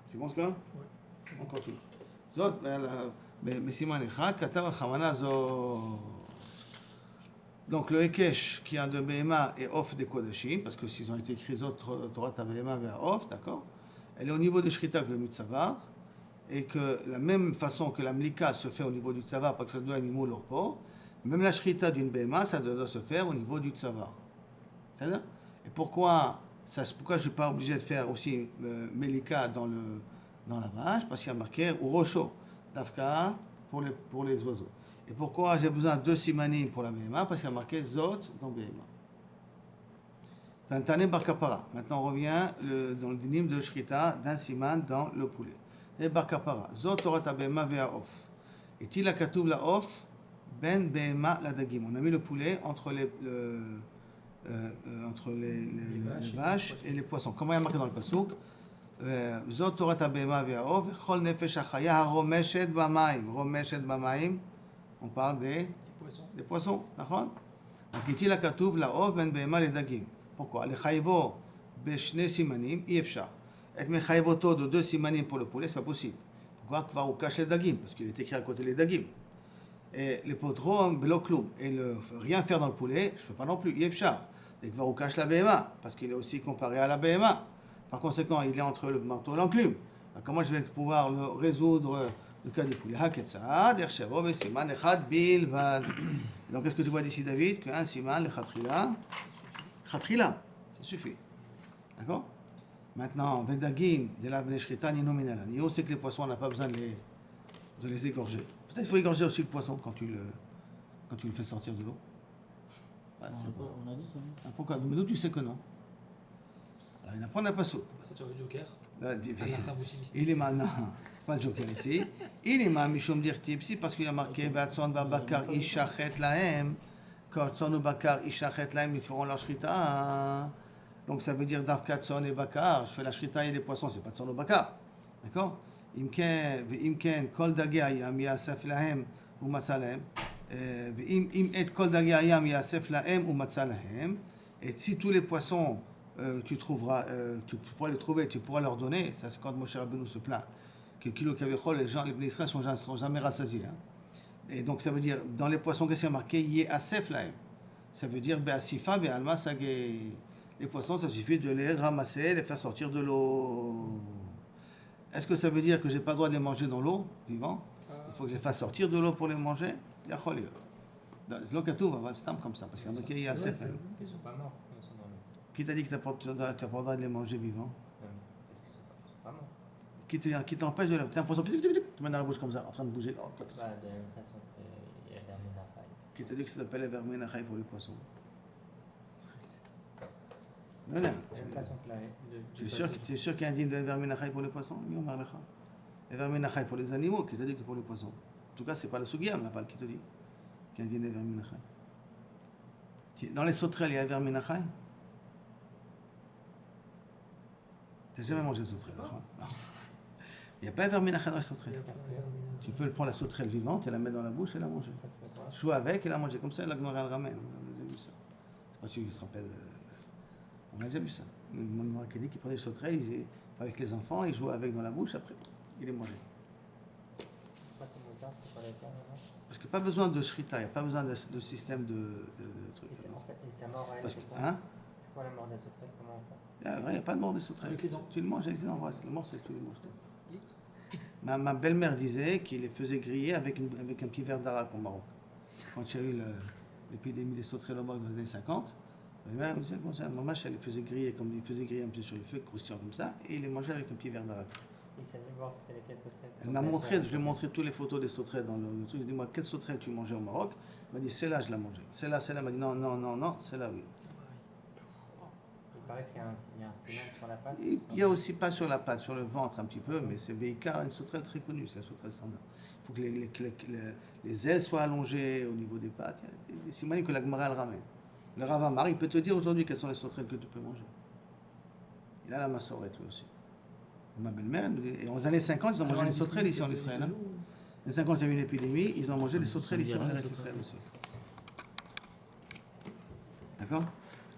C'est bon ce cas? Oui. On continue. Zot, mais siman echad, katav chamana zo. Donc le Hekesh qui a de Behema et Off des Kodashim, parce que s'ils ont été écrits autres Torah Behema vers Off, d'accord, elle est au niveau de Shrita que le Mitzavar, et que la même façon que la Mlika se fait au niveau du Tzavar, parce que ça doit être Mimoul Orpo, même la Shrita d'une Behema, ça doit se faire au niveau du Tzavar. C'est-à-dire? Et pourquoi je ne suis pas obligé de faire aussi Melika dans la vache? Parce qu'il y a marqué Urosho, Dafka pour les oiseaux. Et pourquoi j'ai besoin de 2 simanim pour la Behema? Parce qu'il y a marqué Zot dans Behema. Tantané Bar Kapara. Maintenant on revient dans le dinim de Shrita d'un siman dans le poulet. Et Bar Kapara. Zot Torah Behema vea Off. Et Tila Katuv la Off ben Behema la Dagim. On a mis le poulet entre les vaches et les poissons. Comment il y a marqué dans le pasuk? Zot Torah Behema vea Off. Chol nefesh achaya haromeshet b'mayim. Romeshet b'mayim. On parle des poissons, d'accord? Donc, ici, la katouv, la ov, ben behema, les dagim. Pourquoi? Les chayvo, beshne simanim, yefsha. Et mes chayvoto de 2 simanim pour le poulet, c'est pas possible. Pourquoi? Kvar ou cache les dagim, parce qu'il est écrit à côté les dagim. Et les potrom, belo kloum. Et rien faire dans le poulet, je peux pas non plus, yefsha. Et kvar ou cache la behema, parce qu'il est aussi comparé à la behema. Par conséquent, il est entre le marteau et l'enclume. Comment je vais pouvoir le résoudre? Le cas du poulet. Haketzad, Ershero, Siman, Echad, Bilvad. Donc, qu'est-ce que tu vois d'ici, David? Qu'un Siman, le Khatrila, ça suffit. D'accord? Maintenant, Vedagim, de la Beneshkita, Nino Minala. Nino, c'est que les poissons, on n'a pas besoin de les égorger. Peut-être qu'il faut égorger aussi le poisson quand tu le fais sortir de l'eau. Ouais, On a dit ça. Ah, pourquoi? Mais d'où tu sais que non? Alors, il apprend un passo. Ça, tu as le Joker. Il est maintenant, pas le joker ici. Il est maintenant Mishum Dirtib, si parce qu'il y a marqué Batson Babakar Ishachet Lahem. Quand Tson ou Bakar Ishachet Lahem, ils feront leur shrita. Donc ça veut dire Davkat Tson et Bakar. Je fais la shrita et les poissons, c'est pas Tson ou Bakar. D'accord? Imken, Kol Dagi Ayam Yasef Lahem ou Matzalahem. Im et Kol Dagi Ayam Yasef Lahem ou Matzalahem. Et si tous les poissons tu pourras les trouver, tu pourras leur donner. Ça, c'est quand Moshe Rabbeinu se plaint que Kilo Kavechol, les Bnei Israël sont jamais rassasiés. Hein. Et donc, ça veut dire, dans les poissons, qu'est-ce qu'il y a marqué? Yé Asef Lahem. Ça veut dire Be'asifa, Be'alma Sagé. Les poissons, ça suffit de les ramasser, les faire sortir de l'eau. Est-ce que ça veut dire que j'ai pas le droit de les manger dans l'eau, vivant? Il faut que je les fasse sortir de l'eau pour les manger? Yachol. C'est l'okatou, on va le stamp comme ça, parce qu'il y a marqué Yé Asef Lahem. Ils sont pas morts. Qui t'a dit que tu n'as pas le droit de les manger vivants? Parce qu'ils sont pas morts. Qui t'empêche de la... T'as un poisson, tu mets dans la bouche comme ça, en train de bouger. Oh, Bah, de la même façon qu'il y a Verminachai. Qui t'a dit que ça s'appelle la verminachai pour les poissons? Non, non. De la même façon que Tu es sûr qu'il y a un digne de verminachai pour les poissons? Oui, on va et verminachai pour les animaux, qui t'a dit que pour les poissons? En tout cas, c'est pas la Sugia, mais pas qui te dit qu'il y a un digne de verminachai. Dans les sauterelles, il y a verminachai? Tu n'as jamais mangé de sauterelle, d'accord? Il n'y a pas un verminachai dans les sauterelles. Tu peux prendre la sauterelle vivante et la mettre dans la bouche et la manger. Jouer avec et la manger. Comme ça, la Gemara le ramène. On a déjà vu ça. C'est pas celui qui se rappelle. On a déjà vu ça. Mon Gemara qui dit qu'il prenait les sauterelles avec les enfants, il jouait avec dans la bouche, après, il les mangeait. Pourquoi c'est mon c'est pas la terre, Parce qu'il n'y a pas besoin de shrita, il n'y a pas besoin de système de trucs. Et sa mort, elle, c'est quoi? Hein? C'est quoi la mort des sauterelles? Comment on fait? Il n'y a pas de mort des sauterelles. Avec les dents. Tu le manges avec les dents. Le mort, c'est que tu le manges. Ma belle-mère disait qu'il les faisait griller avec un petit verre d'arak au Maroc. Quand il y a eu l'épidémie des sauterelles au Maroc dans les années 50, ma mère me disait comme ça, maman, elle les faisait griller un peu sur le feu, croustillant comme ça, et il les mangeait avec un petit verre d'arak. Il savait voir c'était lesquelles sauterelles. Elle m'a montré, je lui ai montré toutes les photos des sauterelles dans le truc. Je lui ai dit, moi, quelle sauterelle tu mangeais au Maroc? Elle m'a dit, celle-là, je la mangeais. Celle-là, elle m'a dit, non, celle-là, oui. Il paraît qu'il y a un ciment sur la patte. Il y a aussi pas sur la patte, sur le ventre un petit peu, mais c'est Beikar, une sauterelle très connue, c'est la sauterelle standard. Il faut que les ailes soient allongées au niveau des pattes. Il y a des simanim que la Gemara elle ramène. Le Rav Amar, il peut te dire aujourd'hui quelles sont les sauterelles que tu peux manger. Il a la massorette lui aussi. Ma belle-mère, elle nous dit- et aux années 50, ils ont mangé des sauterelles ici en Israël. Hein. En 50, il y a eu une épidémie, ils ont mangé des sauterelles ici en Israël aussi. D'accord?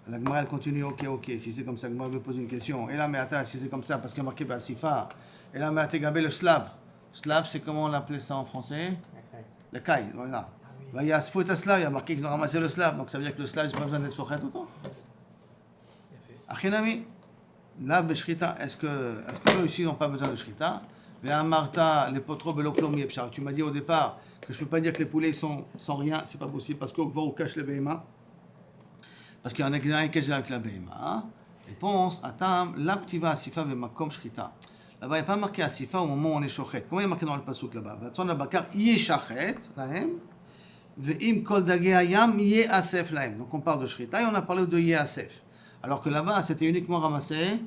La Gemara, elle continue, ok, si c'est comme ça, la Gemara me pose une question. Et là, mais attends, si c'est comme ça, parce qu'il y a marqué Basifa. Et là, mais attends, le slave. Slave, c'est comment on l'appelait ça en français? Le caille, voilà. Il y a ce faute à slave, il y a marqué qu'ils ont ramassé le slave, donc ça veut dire que le slave, il n'a pas besoin d'être shochet autant. Achinami, là, Beshrita, est-ce que eux ici n'ont pas besoin de Shrita? Mais à Martha, les potros beloklomi, tu m'as dit au départ que je ne peux pas dire que les poulets sont sans rien, c'est pas possible, parce qu'on va au cache le béma. Parce qu'il y en a qui ont caché avec la béma. Réponse, Atam, l'aktiva asifa vemakom shrita. Là-bas, il n'y a pas marqué asifa au moment où on est shochet. Comment il y a marqué dans le pasuk là-bas? Vatson al-bakar yeshachet, lahem, ve'im kol dagei hayam yeasef lahem. Donc on parle de shrita et on a parlé de yeasef. Alors que là-bas, c'était uniquement ramasser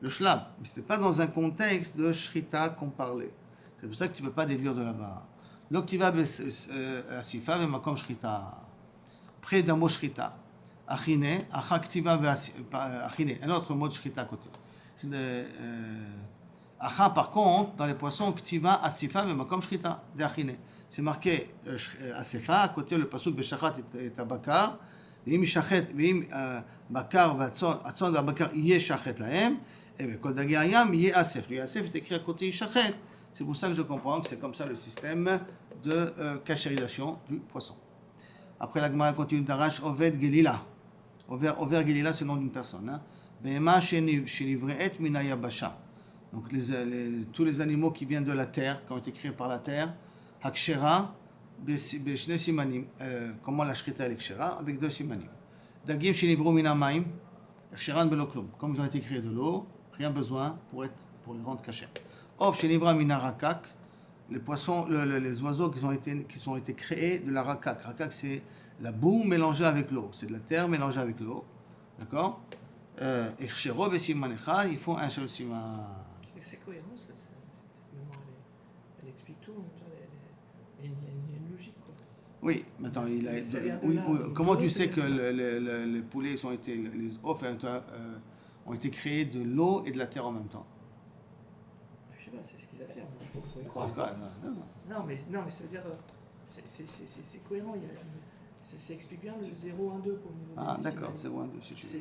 le shlav. Mais ce n'était pas dans un contexte de shrita qu'on parlait. C'est pour ça que tu ne peux pas déduire de là-bas. L'aktiva asifa vemakom shrita. Près d'un mot shrita. Achine, achaktiva achine, un autre mot de shrita à côté. Acha, par contre, dans les poissons, ktiva asifa vemakom shrita, d'achine. C'est marqué asifa, à côté le pasuk veshachat et abakar. ואם ישחט, ואם בקר והצאן והבקר יהיה שחט להם, וכל דגי הים יהיה אסף. יאסף, c'est écrit à côté ישחט. C'est pour ça que je comprends que c'est comme ça le système de cachérisation du poisson. Après la Gemara continue d'arrache Oved Gelila. Oved Gelila, c'est le nom d'une personne. Behema shenivreet mina yabasha. Donc tous les animaux qui viennent de la terre, qui ont été créés par la terre, hakshera, בשני סימנים, כמו להשחיתה לקשרה, avec deux סימנים. דגים שנבראו מן המים, הכשרן בלא כלום. Comme ils ont été créés de l'eau, rien besoin pour les rendre cachers. עוף שנברא מן הרקק, les poissons, les oiseaux qui ont été créés de la rakak. Rakak, c'est la boue mélangée avec l'eau. C'est de la terre mélangée avec l'eau. D'accord? הכשרו בסימן אחד, il faut un seul siman. C'est cohérent, cette mémoire, elle explique tout. Il y a une logique, quoi. Oui, maintenant, comment tu sais que les poulets les œufs ont été créés de l'eau et de la terre en même temps? Je sais pas, c'est ce qu'ils affirment. Non, mais ça veut dire, c'est cohérent. Ça explique bien le 0, 1, 2 pour le niveau. Ah, d'accord, 0, 1, 2, si tu veux.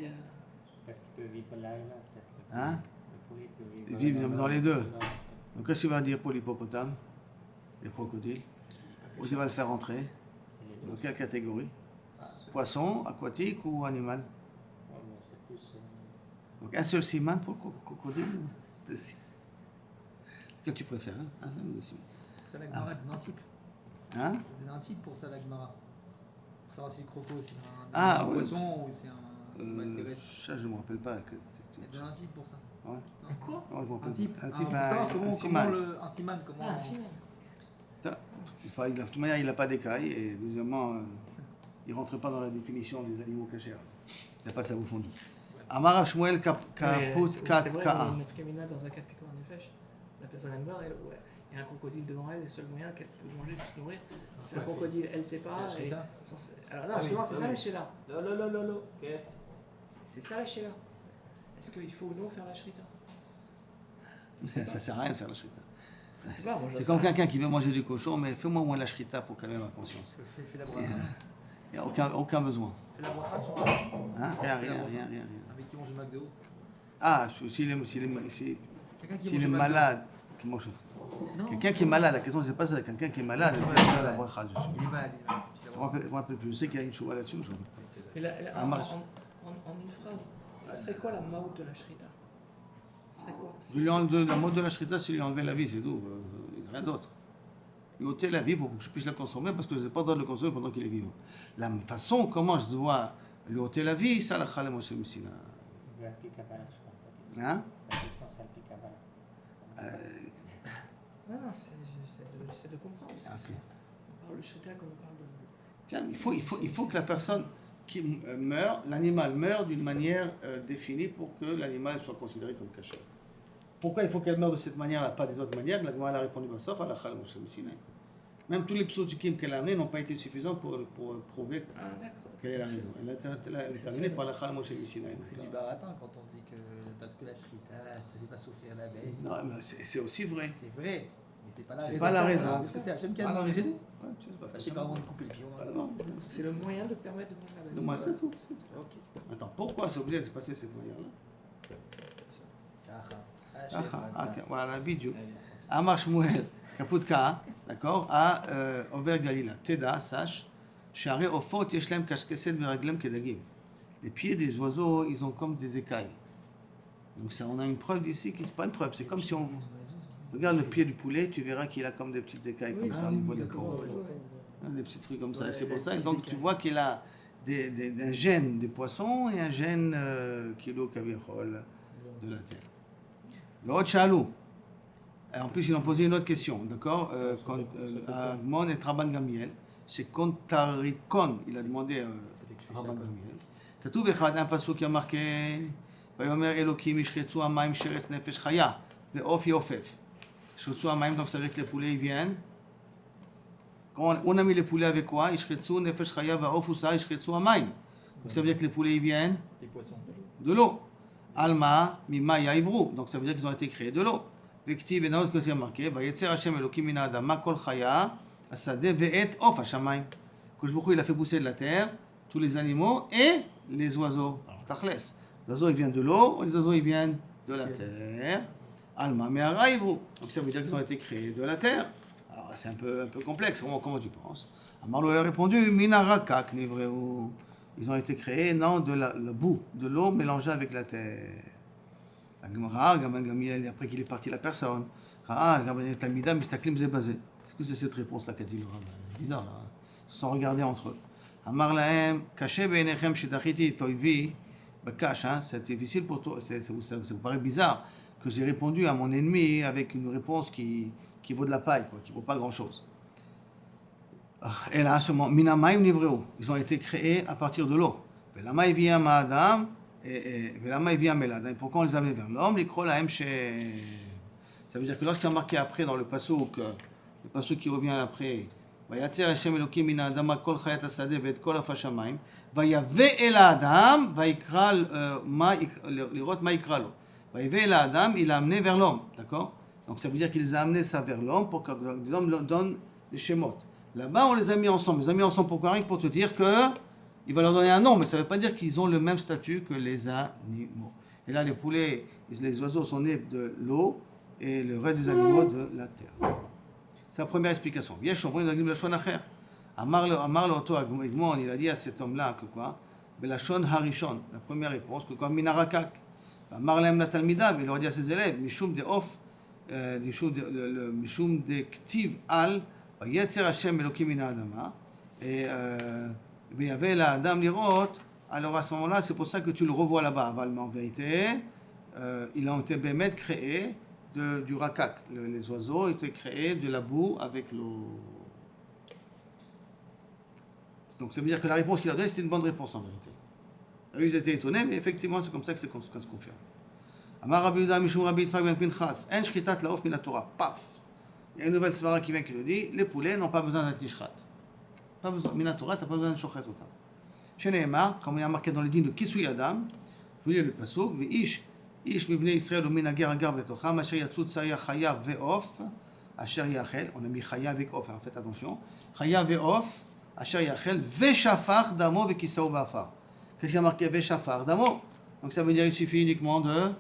Parce qu'il peut vivre là et là, peut-être. Hein? Le poulet peut Ils vivre vivent dans les deux. Donc, qu'est-ce que tu vas dire pour l'hippopotame, les crocodiles? Où tu vas le faire entrer? Dans quelle catégorie? Poisson, aquatique ou animal? Ouais, bon, c'est plus. Donc un seul siman pour le crocodile? Quel tu préfères? Un seul ou deux simans? Ça, la Gemara donne un type. Hein? Donne un type pour ça, la Gemara. Pour savoir si le croco c'est un poisson ou c'est un malterrestre. Ça, je ne me rappelle pas. Elle donne un type pour ça. Ouais. Un quoi? Non, je me Un rappelle type. pas. Pour savoir comment un siman, comment. Ah, si. De toute manière, il n'a pas d'écailles et deuxièmement, il ne rentre pas dans la définition des animaux cachers. Il n'a pas de cerveau fondu. Amar Shmuel Kaput Kat C'est vrai, Ka'a. une nefkamina dans un cas piquant en effet. La personne elle meurt, il y a un crocodile devant elle, le seul moyen qu'elle peut manger, de se nourrir, c'est le crocodile. Elle ne sait pas. Alors non, justement, c'est ça les shéla. C'est ça les shéla. Est-ce qu'il faut ou non faire la shrita? Ça ne sert à rien de faire la shrita. C'est C'est comme quelqu'un qui veut manger du cochon, mais fais-moi au moins la shrita pour calmer ma conscience. Fais la bracha. Il n'y a aucun besoin. Fais la bracha sur la bracha. Hein? Rien. Avec qui mange le McDo. Ah, s'il est malade, qui mange. Quelqu'un qui est malade, la question c'est pas ça, quelqu'un qui est malade, il peut faire la bracha dessus. Il est malade. Je me rappelle plus, je sais qu'il y a une chouva là-dessus, mais je me rappelle pas. Mais en une phrase, ce serait quoi la maout de la shrita? Ce serait quoi? La mode de la shrita, c'est lui enlever la vie, c'est tout, rien d'autre. Lui ôter la vie pour que je puisse la consommer, parce que je n'ai pas le droit de le consommer pendant qu'il est vivant. La façon comment je dois lui ôter la vie, ça la chalem Moshe Messina. Il y a un pic à balade, je pense. Hein? La question, c'est un pic à balade. Non, c'est de comprendre. On parle de shrita comme on parle de. Tiens, il faut que la personne qui meurt, l'animal meurt d'une manière définie pour que l'animal soit considéré comme cachère. Pourquoi il faut qu'elle meure de cette manière-là, pas des autres manières? La Gemara a répondu sauf à la Chal Moshe Messina. Même tous les psaudikim qu'elle a amenés n'ont pas été suffisants pour prouver Ah, d'accord. quelle est la raison. Elle est terminée par la Chal Moshe Missinaï. C'est du baratin quand on dit que parce que la shrita, ça fait pas souffrir l'abeille. Non, mais c'est aussi vrai. C'est vrai, mais c'est pas la C'est raison. pas la raison. Parce que c'est Hachem qui a Pas la demandé. raison. Ouais, c'est parce que Sachez ça pas va. avant de couper le pion. Bah non, C'est le moyen de permettre de prendre la base. de moi, c'est tout. Ok. Attends, pourquoi c'est obligé de se passer de cette manière-là? Voilà, bidou. Amar Shmuel, Kaputka, d'accord, à Over Galila. Teda, sache, Share Ofot Yeshlem Kashkeset Beraglem Kedagim. Les pieds des oiseaux, ils ont comme des écailles. Donc ça, on a une preuve d'ici qui c'est pas une preuve, c'est comme si on regarde le pied du poulet, tu verras qu'il a comme des petites écailles comme ça au niveau de la corne. Des petits trucs comme ça. Et c'est pour ça, donc tu vois qu'il a un gène des poissons et un gène kilo kavichol de la terre. L'autre chalou. En plus, ils ont posé une autre question, d'accord, à Agmon et Rabban Gamiel. C'est Kontarikon, il a demandé à Rabban Gamiel. Katuv echad, un pasuk qui a marqué Vayomer Elokim ishretzu hamayim sheretz nefesh chaya ve'of yofef. Ishretzu hamayim, donc ça veut dire que les poulets ils viennent. Quand on a mis les poulets avec quoi? Ishretzu nefesh chaya ve'of usa ishretzu hamayim. Donc ça veut dire que les poulets ils viennent Des poissons. de l'eau. Alma mima yaivru, donc ça veut dire qu'ils ont été créés de l'eau. Vektiv, et dans l'autre côté il y a marqué Vayetzer Hashem Elokim min ha'adama kol chaya asadeh ve'et of hashamayim. Kaudosh Baruch Hu, il a fait pousser de la terre tous les animaux et les oiseaux. Alors tachles, les oiseaux ils viennent de l'eau, les oiseaux ils viennent de la terre. Alma me'ara yaivru, donc ça veut dire qu'ils ont été créés de la terre. Alors c'est un peu complexe, comment tu penses? Amarlo a répondu Minarakak nivreu. Ils ont été créés, non, de la boue, de l'eau mélangée avec la terre. La Gemara, Gamal Gamiel, après qu'il est parti la personne. Gamal Talmida, Mistaklim Zebazé. Est-ce que c'est cette réponse-là qu'a dit le rabbin? Bizarre, là. Ils se sont regardés entre eux. Amar Lahem, Kaché Beinechem Shidachiti Toivi, Bakash, c'est difficile pour toi, ça vous paraît bizarre que j'ai répondu à mon ennemi avec une réponse qui vaut de la paille, quoi, qui vaut pas grand-chose. Et là, seulement, Minamaim Nivreu, ils ont été créés à partir de l'eau. Velama vient Adam, et Velama vient Melad. Et pourquoi on les a amenés vers l'homme? L'ikro lahem chez. Ça veut dire que lorsqu'il y a marqué après dans le passouk, le passouk qui revient après, Vayatzer Hashem Elokim min ha'adama kol chayat hasadeh ve'et kol af hashamayim, vayave el ha'adam, vayikra lirot ma yikra lo. Vayave el ha'adam, il a amené vers l'homme, d'accord? Donc ça veut dire qu'il les a amenés ça vers l'homme pour que l'homme leur donne les shemot. Là-bas, on les a mis ensemble. On les a mis ensemble pourquoi? Rien que pour te dire que il va leur donner un nom, mais ça ne veut pas dire qu'ils ont le même statut que les animaux. Et là, les poulets, les oiseaux sont nés de l'eau et le reste des animaux de la terre. C'est la première explication. Amar le auto Agmon, il a dit à cet homme-là que quoi? Belashon harishon, la première réponse, que quoi? Minarakak. Amar lem la talmida, il leur dit à ses élèves, mishum de off, mishum de ktiv al. Yetzer Hashem Elokim min ha'adama, et Vayave l'Adam lirot. Alors à ce moment-là, c'est pour ça que tu le revois là-bas. Mais en vérité, ils ont été bémet créés du rakak. Les oiseaux étaient créés de la boue avec l'eau. Donc ça veut dire que la réponse qu'il a donnée, c'était une bonne réponse en vérité. Ils étaient étonnés, mais effectivement, c'est comme ça que c'est se confirme. Amar Rabbi Yehuda Mishum Rabbi Yitzchak ben Pinchas, En shchitat laof min haTorah. Paf. Il y a une nouvelle svara qui vient qui nous dit les poulets n'ont pas besoin d'être nishrat. Pas besoin. Minatora, tu n'as pas besoin de shochet autant. Chez Nehemar, comme il y a marqué dans les dînes de Kisui Adam, vous voyez le pasuk, Ish mibnei Israël ou minager agar betocham, asher yatzut tsaya chaya ve'of, asher yachel. On a mis chaya avec off, faites attention. Chaya ve'of, asher yachel, ve'shafar damo ve'kisao ba'afar. Qu'est-ce qu'il y a marqué ve'shafar damo? Donc ça veut dire qu'il suffit uniquement de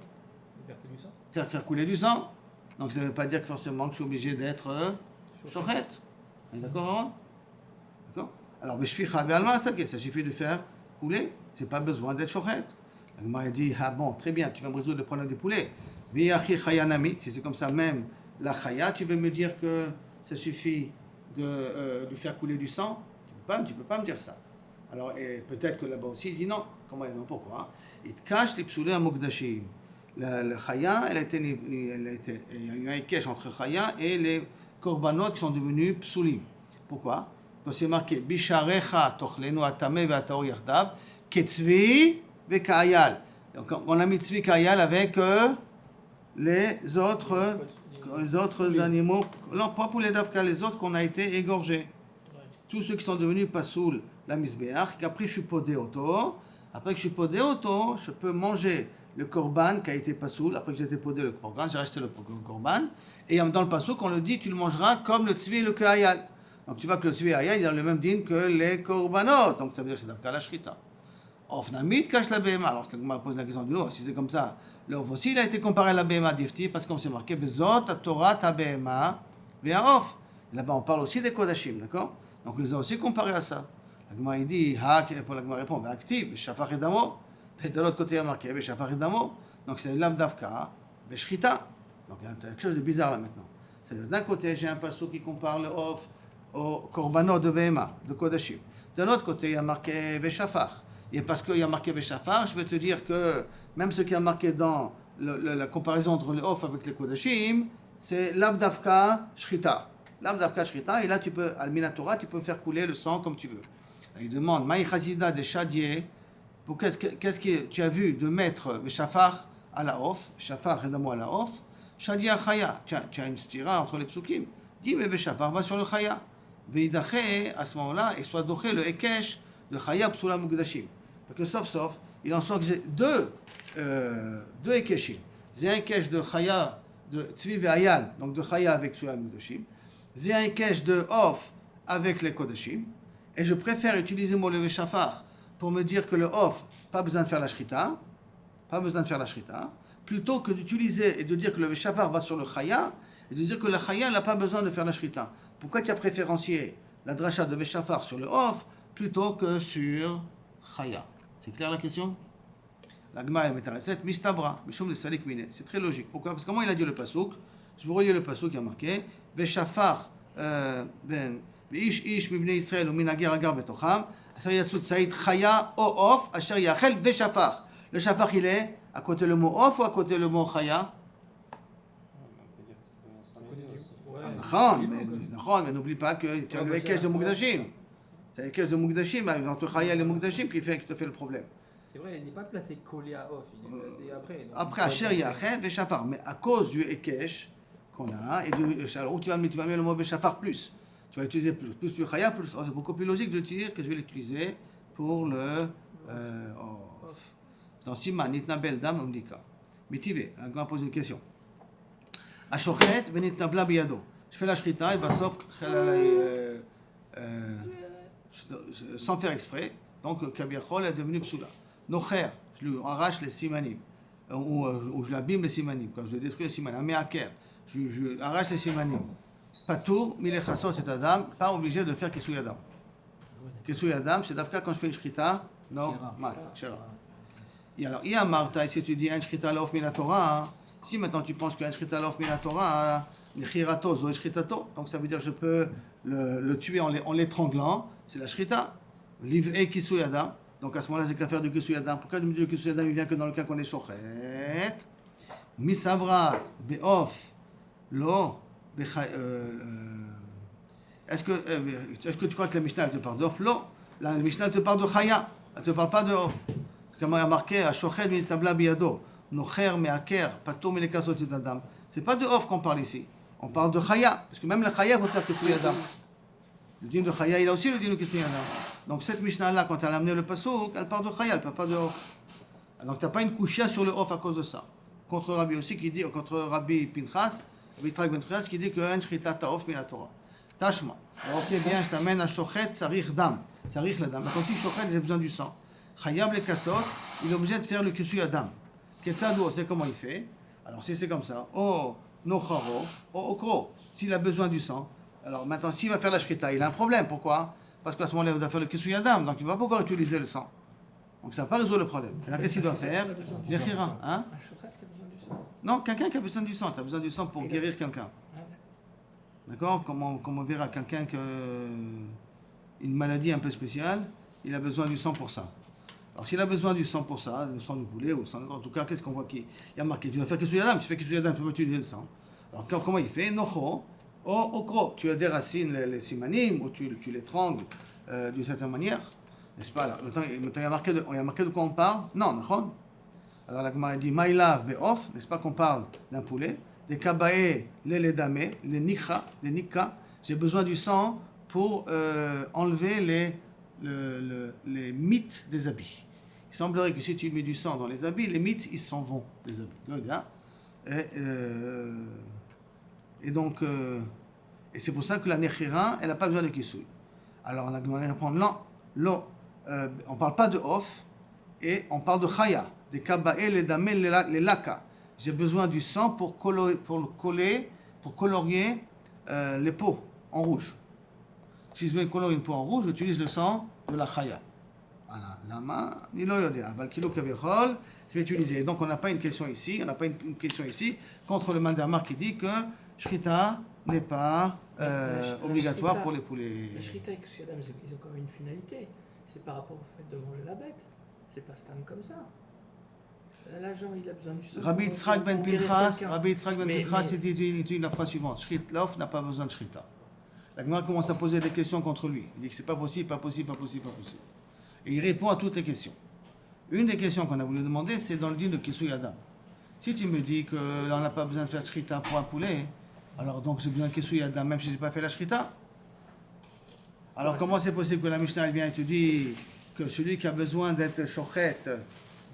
faire couler du sang. Donc ça ne veut pas dire que forcément que je suis obligé d'être shochet. D'accord? D'accord? Alors, ça suffit de faire couler. Je n'ai pas besoin d'être shochet. Il m'a dit, ah bon, très bien, tu vas me résoudre le problème des poulets. Si c'est comme ça même, la chaya, tu veux me dire que ça suffit de faire couler du sang? Tu ne peux pas me dire ça. Alors, peut-être que là-bas aussi, il dit non. Comment non? Pourquoi? Il te cache les psoulés à Mokdashim. La chaya, il y a eu un équèche entre chaya et les korbanot qui sont devenus psulim. Pourquoi? Parce que c'est marqué Bisharecha tochlenu atame ve'ataor yardav ketzvi ve'kayal. Donc on a mis tzvi kayal avec les autres les autres animaux, non pas pour les Davka, les autres qu'on a été égorgés. Tous ceux qui sont devenus pasoul la misbéach, qu'après je suis podé auto, après que je suis podé auto, je peux manger le korban qui a été pasoul, après que j'ai été podé le korban, j'ai racheté le korban, et dans le pasoul, on le dit, tu le mangeras comme le tzvi et le kehayal. Donc tu vois que le tzvi et le kehayal, il a le même din que les korbanot, donc ça veut dire que c'est Davka la shrita. Ofnamid cache la BMA. Alors, je me pose la question du lot, si c'est comme ça, l'of aussi, il a été comparé à la BMA d'Ifti, parce que comme c'est marqué, Bezot, Torah, ta BMA, via off. Là-bas, on parle aussi des Kodashim, d'accord? Donc, il les a aussi comparés à ça. La Gemara, il dit, pour la Gemara répond, actif, Shafar et Damo. Et de l'autre côté, il y a marqué, Shafar et Damo. Donc, c'est l'âme d'Avka, Shrita. Donc, il y a quelque chose de bizarre là maintenant. C'est-à-dire, d'un côté, j'ai un passage qui compare le off au Korbanot de BMA, de Kodashim. De l'autre côté, il y a marqué Shafar. Et parce qu'il y a marqué Béchafar, je vais te dire que même ce qui a marqué dans la comparaison entre le Off avec les Kodashim, c'est l'Abdavka Shrita. L'Abdavka Shrita, et là tu peux, al Minatora, tu peux faire couler le sang comme tu veux. Il demande, Maï Chazida de Shadier, qu'est-ce que tu as vu de mettre Béchafar à la Off, Béchafar et d'amo à la Off, Shadia Chaya, tu as une stira entre les psukim. Dis, mais Béchafar va sur le Chaya. Veidaché, à ce moment-là, et soit doché le Ekesh de Chaya Psula Mugdashim. Parce que sauf, il en sort que j'ai deux Ekeshim. J'ai un Ekesh de Chaya, de Tzvi et Ayal, donc de Chaya avec Psula Mugdashim. J'ai un Ekesh de Off avec les Kodashim. Et je préfère utiliser mon levé Shafar pour me dire que le Off, pas besoin de faire la Shrita, plutôt que d'utiliser et de dire que le levé Shafar va sur le Chaya, et de dire que le Chaya n'a pas besoin de faire la Shrita. Pourquoi tu as préférencié la dracha de Béchafar sur le Off plutôt que sur Chaya? C'est clair la question? La Gemara est métareset, mistabra, mishum de salik mine. C'est très logique. Pourquoi? Parce que comment il a dit le pasouk? Je vous relire le pasouk qui a marqué Béchafar ben ish mibnei Israël ou minager agar betocham asher yatzut saïd Chaya o Off asher yachel Béchafar. Le Shafar il est à côté le mot Off ou à côté le mot Chaya? Mais n'oublie pas que tu as le Ekesh de Mugdashim. C'est le Ekesh de Mugdashim, entre Chaya et le Mugdashim qui te fait le problème. C'est vrai, il n'est pas placé collé à off, il est placé après. Après, Asher Yachel, Béchafar. Mais à cause du Ekesh qu'on a, et où tu vas mettre le mot Béchafar plus. Tu vas l'utiliser plus Chaya, plus. C'est beaucoup plus logique de dire que je vais l'utiliser pour le off. Dans Siman, Nitna Bel Dam Omdika. Mitivé, on va poser une question. Ashochet, Benitna Bla Biado. Je fais la shrita et sauf sans faire exprès. Donc, Kabirchol est devenu psoula. Nocher, je lui arrache les simanim. Ou je l'abîme les simanim. Quand je détruis les simanim. Améaker, je arrache les simanim. Patour, milechasot et adam, pas obligé de faire Kisui Adam. Kisui Adam, c'est d'Afka quand je fais une shrita, non, mal, Shera. Et alors, il y a Martha, si tu dis un shrita laof minatora, si maintenant tu penses qu'un shrita laof minatora, donc ça veut dire que je peux le tuer en l'étranglant, c'est la shrita. Liv'e kisui adam. Donc à ce moment-là, c'est qu'à faire du kisui adam. Pourquoi je me dis que kisui adam il vient que dans le cas qu'on est shochet? Misavrat be'of lo est-ce que tu crois que la Mishnah te parle d'of? Lo. La Mishnah te parle de chaya. Elle ne te parle pas de off. Comme il y a marqué à shochet min tabla biyado nocher me'aker patur min lekasot et adam. C'est pas de off qu'on parle ici. On parle de Chaya, parce que même le Chaya va faire Kisui Adam. Le din de Chaya, il a aussi le din de Kisui Adam. Donc cette Mishnah-là, quand elle a amené le Passouk, elle parle de Chaya, elle ne parle pas de Off. Donc tu n'as pas une couchia sur le Off à cause de ça. Contre Rabbi aussi, qui dit, contre Rabbi Pinchas, Vitrak Ben Pinchas, qui dit que un Shrita Ta'of min la Torah. Tashma. Ok, bien, je t'amène à Shochet, Sarich Dam. Sarich la Dam. Maintenant, si Shochet, j'ai besoin du sang. Chayab le Kassot, il est obligé de faire le Kisui Adam. Ketsadou, c'est comment il fait. Alors si c'est comme ça, Nocharo, Okro, s'il a besoin du sang. Alors maintenant, s'il va faire la shrita, il a un problème. Pourquoi? Parce qu'à ce moment-là, il doit faire le Kisui Adam, donc il va pouvoir utiliser le sang. Donc ça ne va pas résoudre le problème. Et là, qu'est-ce qu'il doit faire? Il écrira. Hein? Un shochet qui a besoin du sang. Non, quelqu'un qui a besoin du sang. Tu as besoin du sang pour guérir quelqu'un. Ah, d'accord? Comme on verra quelqu'un qui a une maladie un peu spéciale, il a besoin du sang pour ça. Alors s'il a besoin du sang pour ça, le sang de poulet ou le sang de... En tout cas, qu'est-ce qu'on voit qu'il y a marqué? Tu vas faire Kisui Adam, tu fais Kisui Adam, tu peux utiliser le sang. Alors comment il fait? Nocho, okro, tu déracines les simanim, ou tu l'étrangles d'une certaine manière, n'est-ce pas? Là, il y a marqué de quoi on parle? Non, nachon. Alors la Gemara dit Maïlav be'of, n'est-ce pas qu'on parle d'un poulet? des kabae, les ledame, les nika, j'ai besoin du sang pour enlever les mythes des habits. Il semblerait que si tu mets du sang dans les habits, les mythes, ils s'en vont, les habits. Le gars. Et donc, et c'est pour ça que la nechira, elle n'a pas besoin de kisui. Alors, on a demandé à répondre, non, on ne parle pas de off, et on parle de chaya, des kabae, les damel, les laka. J'ai besoin du sang pour colorier les peaux en rouge. Si je veux colorier une peau en rouge, j'utilise le sang de la chaya. Voilà, lama, ni lo yodia, valkilo kavechol, je vais utiliser. Donc on n'a pas une question ici, contre le mandamar qui dit que shrita n'est pas obligatoire pour les poulets. La shrita et Ksuyadam, ils ont quand même une finalité. C'est par rapport au fait de manger la bête. C'est pas stam comme ça. L'agent, il a besoin du sang. Rabbi Yitzhak ben Pinchas, il dit la phrase suivante: Shrit Lauf n'a pas besoin de shrita. La Gemara commence à poser des questions contre lui. Il dit que c'est pas possible. Et il répond à toutes les questions. Une des questions qu'on a voulu demander, c'est dans le din de Kisui Adam. Si tu me dis qu'on n'a pas besoin de faire shrita pour un poulet, alors donc j'ai besoin de Kisui Adam, même si je n'ai pas fait la shrita. Alors comment c'est possible que la Mishnah vient et te dit que celui qui a besoin d'être shochet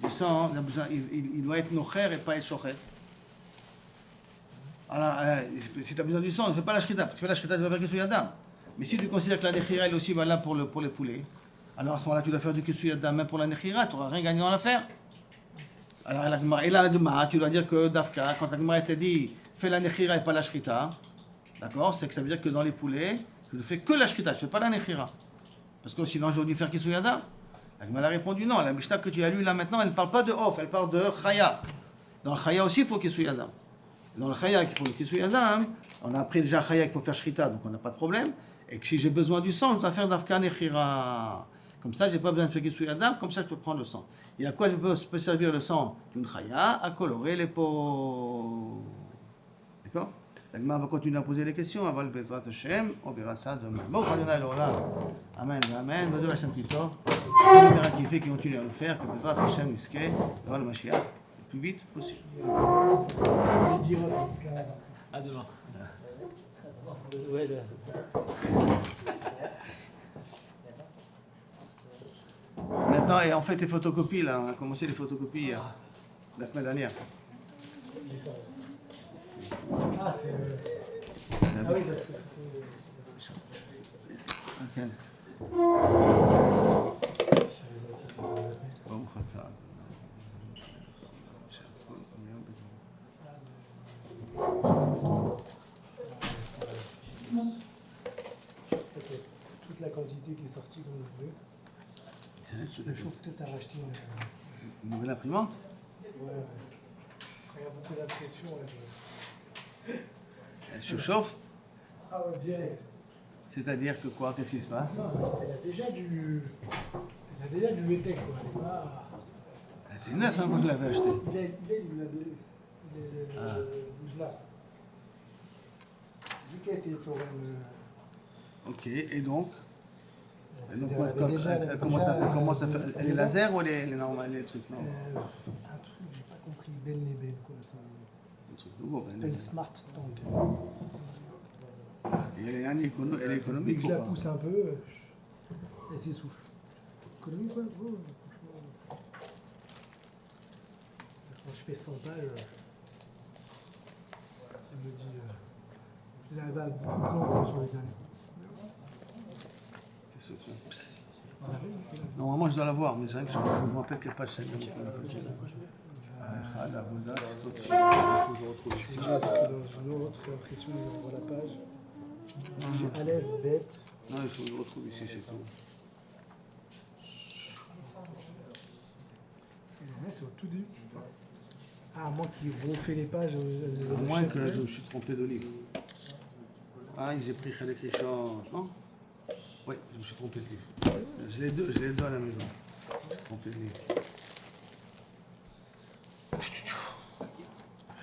du sang, il doit être nocher et pas être shochet? Alors, si tu as besoin du sang, ne fais pas la shrita. Tu fais la shrita, tu vas faire Kisui Adam. Mais si tu considères que la nechira est aussi valable pour les poulets, alors à ce moment-là, tu dois faire du Kisui Adam même pour la nechira, tu n'auras rien gagné dans l'affaire. Alors, et là, tu dois dire que Dafka, quand la Gemara t'a dit fais la nechira et pas la shrita, d'accord, c'est que ça veut dire que dans les poulets, tu ne fais que la shrita, tu ne fais pas la nechira. Parce que sinon, j'aurais dû faire Kisui Adam. La Gemara a répondu non, la Mishnah que tu as lue là maintenant, elle ne parle pas de off, elle parle de chaya. Dans le chaya aussi, il faut Kisui Adam. Dans le chaya, il faut le Kisui Adam, on a appris déjà chaya qu'il faut faire shrita, donc on n'a pas de problème. Et que si j'ai besoin du sang, je dois faire Dafka nechira. Comme ça, je n'ai pas besoin de faire Kisui Adam, comme ça, je peux prendre le sang. Et à quoi je peux servir le sang d'une chaya? À colorer les peaux. D'accord? La Gemara va continuer à poser des questions. Aval Bezrat Hashem, on verra ça demain. Bon, Adonai L'Olam. Amen, amen. Badou Hashem Kitov. On verra qui fait, qui continue à le faire, que Bezrat Hashem Niske, devant le Mashiach, le plus vite possible. À demain. Maintenant, et on fait tes photocopies là. On a commencé les photocopies hier, la semaine dernière. Ah, c'est le. Ah oui, parce que c'était. Ok. Bon, Khata. Toute la quantité qui est sortie comme vous voulez. Je chauffe peut-être à racheter Une nouvelle imprimante? Ouais. Quand il y a beaucoup d'impression, Elle se chauffe? Ah ouais, direct. C'est-à-dire que quoi? Qu'est-ce qui se passe? Non, elle a déjà du métèque, quoi. Elle est pas. Elle était neuve hein, quand tu l'avais acheté. Il me l'a donné. Là. C'est lui qui a été pour Ok, et donc? Et donc, elle commence à faire. Elle est laser ou elle est normale, les trucs? Non. Un truc, j'ai pas compris. Ben Leben, quoi. C'est Un truc nouveau. s'appelle Smart Tank. Et elle est économique Dès que ou je la pas? pousse un peu, elle s'essouffle. Économique, ouais, franchement. Quand je fais 100 pages, elle me dit. Elle va beaucoup plus loin sur les derniers. C'est soufflant. Vous avez Normalement, je dois la voir, mais c'est vrai que je me rappelle quelle page c'est. C'est juste que dans une autre impression, on voit la page. J'ai Aleph, bête. Non, il faut que je le retrouve ici, c'est tout. C'est au tout début. Ah, moi qui refais les pages. À moins que je me suis trompé de livre. Ah, j'ai pris Khalek Richard. Non? Oui, je me suis trompé de livre. J'ai les deux à la maison. Je me suis trompé de livre.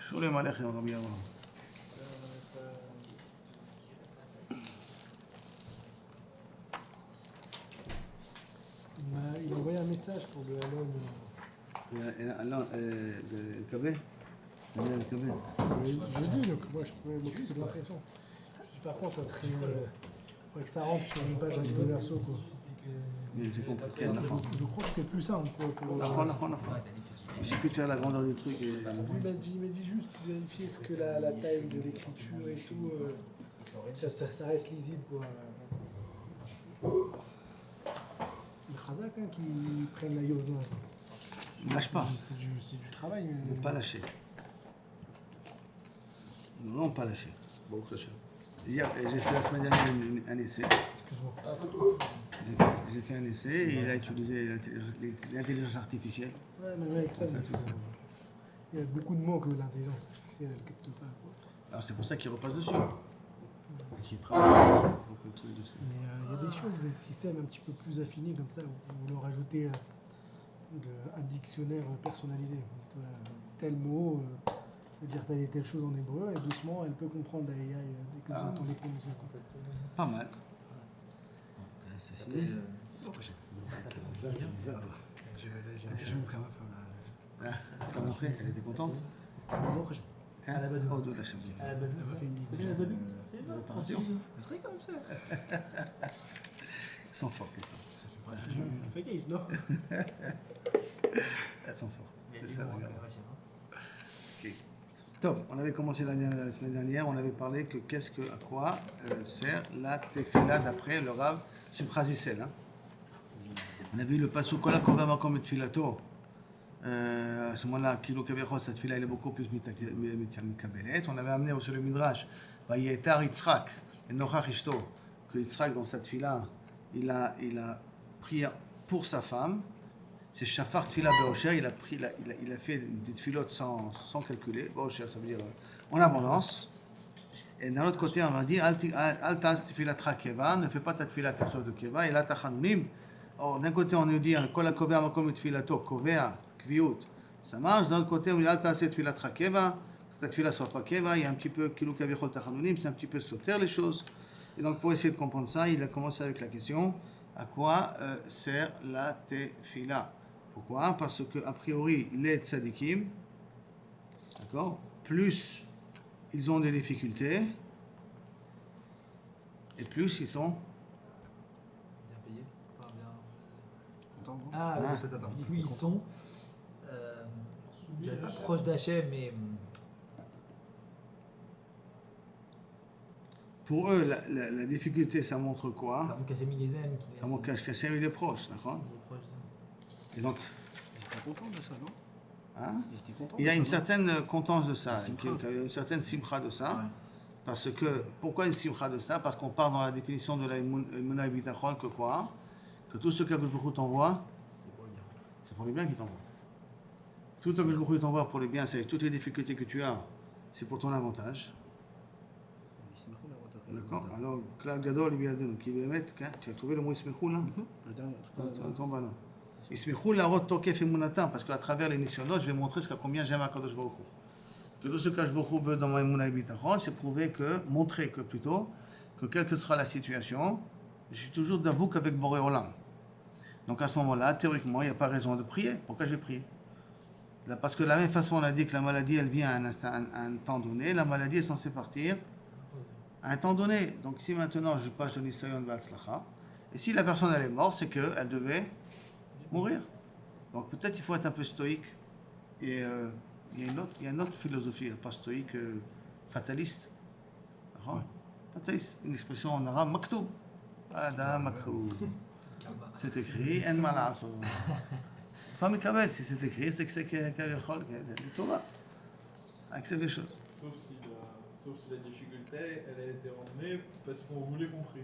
Sur les malais, on va bien voir. Il a envoyé un message pour le Alon. De KB? Je dis, donc moi je peux m'occuper de l'impression. Par contre, ça serait. Faudrait que ça rentre sur une page recto verso, quoi. J'ai compris. Quel, d'accord. Je crois que c'est plus simple, quoi. D'accord. Il suffit de faire la grandeur du truc et... Il m'a dit juste vérifier est-ce que la taille de l'écriture et tout, ça reste lisible, quoi. Le Khazak, hein, qui prennent la Yosa. Ne lâche pas. C'est du travail. Mais... Ne pas lâcher. Non, pas lâcher. Bon, hier, j'ai fait la semaine dernière un essai. Excuse-moi. J'ai fait un essai et il a utilisé l'intelligence artificielle. Ouais, mais avec ça, il y a beaucoup de mots que l'intelligence artificielle ne capte pas, quoi. Alors c'est pour ça qu'il repasse dessus. Qu'il travaille pour que le truc dessus. Mais il y a des choses, des systèmes un petit peu plus affinés comme ça, où on leur rajouter un dictionnaire personnalisé. Voilà, tel mot, c'est-à-dire telle et telle chose en hébreu, et doucement, elle peut comprendre la AI dès que vous entendez prononcer. Pas mal. C'est signé. Je vais montrer à ma femme. Tu l'as montré, elle était contente. Oh, de la chambre. Elle m'a fait une liste de réparation. Un truc comme ça. Elles sont fortes, les femmes. Ça fait gage, non? Elles sont fortes. C'est ça, regarde. Ok. Top, on avait commencé la semaine dernière, on avait parlé que à quoi sert la tefila d'après le Rav Simcha Zissel. On avait eu le pasuk Kol hakoveh makom et tfilato. À ce moment-là, Kilo Kavechos, cette tefila elle est beaucoup plus mikabelet. On avait amené sur le Midrash, Vayetar Yitzhak, et Nochach Ishto, que Yitzhak dans cette tefila, il a prié pour sa femme. C'est Shafar Tfila Be'osher, il a fait des tfilotes sans calculer. Be'osher, ça veut dire en abondance. Et d'un autre côté, on va dire Al ta'as tfilatcha keva, ne fais pas ta tfila quelque chose de keva, et là tachanunim. Or, d'un côté, on nous dit Kol hakoveh makom tfilato, kovea, kviut, ça marche. D'un autre côté, on dit Al ta'as tfilatcha keva, que ta tfila soit pas keva, il y a un petit peu kilou kavechol tachanunim, c'est un petit peu sauter les choses. Et donc, pour essayer de comprendre ça, il a commencé avec la question à quoi sert la tefila? Pourquoi? Parce que, a priori, les tzadikim, d'accord, plus ils ont des difficultés, et plus ils sont... Bien payés. Enfin, bien. Ah, Attends. Plus ils sont. Je dirais pas proches d'Hachem, mais. Pour eux, la difficulté, ça montre quoi? Ça montre qu'Hachem il les aime. Ça montre qu'Hachem il est proche, d'accord? Et donc, ils étaient contents de ça, non? hein? Ils étaient contents. Il y a une certaine contence de ça, Simcha. une certaine simcha de ça. Parce que, pourquoi une simcha de ça? Parce qu'on part dans la définition de la Emunah et Bitachon que quoi? Que tout ce qu'Akadosh Baruch Hu t'envoie, c'est pour le bien qu'il t'envoie. Tout ce qu'Akadosh Baruch Hu t'envoie pour le bien, c'est toutes les difficultés que tu as, c'est pour ton avantage. D'accord? Alors, Klal Gadol, qui tu as trouvé le mot Ismechou là? Tombe là. Ismechou la rot tokef emunatan, parce qu'à travers les nisyonos, je vais montrer combien j'aime Akadosh Baruch Hu. Que tout ce qu'Akadosh Baruch Hu veut dans ma Emunah et Bitachon, c'est montrer que plutôt, que quelle que soit la situation, je suis toujours d'avouk avec Boré Olam. Donc à ce moment-là, théoriquement, il n'y a pas raison de prier. Pourquoi je vais prier? Là, parce que de la même façon, on a dit que la maladie, elle vient à un temps donné, la maladie est censée partir à un temps donné. Donc si maintenant je passe de Nisayon Vatzlacha, et si la personne elle est morte, c'est qu'elle devait mourir. Donc peut-être il faut être un peu stoïque. Et il y a une autre philosophie, pas stoïque, fataliste. Fataliste, une expression en arabe, maktoub. Ada maktoub. C'est écrit, en malasso. Pas mikabel, si c'est écrit, c'est que c'est kavechol, c'est Torah. Accepte les choses. Sauf si la difficulté, elle a été emmenée parce qu'on voulait qu'on prie.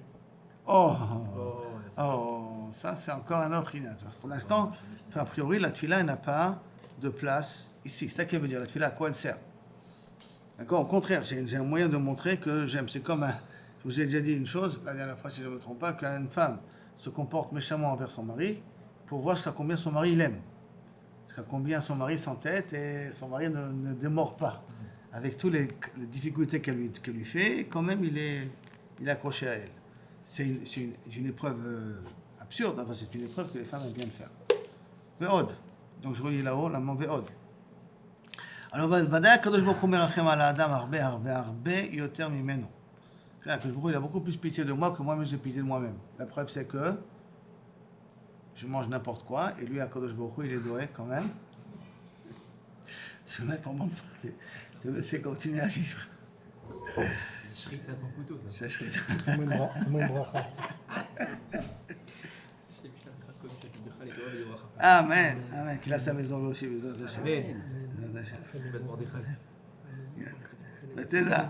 Ça c'est encore un autre inat. Pour l'instant, a priori, la tefila n'a pas de place ici. C'est ça qui veut dire, la tefila, à quoi elle sert? D'accord? Au contraire, j'ai un moyen de montrer que j'aime. C'est comme, je vous ai déjà dit une chose, la dernière fois, si je ne me trompe pas, qu'une femme se comporte méchamment envers son mari pour voir jusqu'à combien son mari l'aime. Jusqu'à combien son mari s'entête et son mari ne démord pas. Avec toutes les difficultés qu'elle lui fait, quand même, il est accroché à elle. C'est une épreuve absurde, enfin, c'est une épreuve que les femmes aiment bien le faire. Ve'od. Donc je relis là-haut, la main Ve'od. אבל ודאי הקדוש ברוך הוא מרחם על האדם הרבה הרבה הרבה יותר ממנו. הקדוש ברוך הוא il a beaucoup plus pitié de moi que moi-même j'ai pitié de moi-même. La preuve c'est que je mange n'importe quoi et lui הקדוש ברוך הוא il est doué quand même de se mettre en bonne santé, de me laisser continuer à vivre. C'est une shrita sans couteau, ça. Ça, je serais- moins bracha. Chez Michel Krakow, Michel Bichal, et toi, il y aura. Amen, amen, qu'il a sa maison lui aussi, Bezrat Hashem. Amen. Bezrat Hashem. Bet Mordechai. ותדע,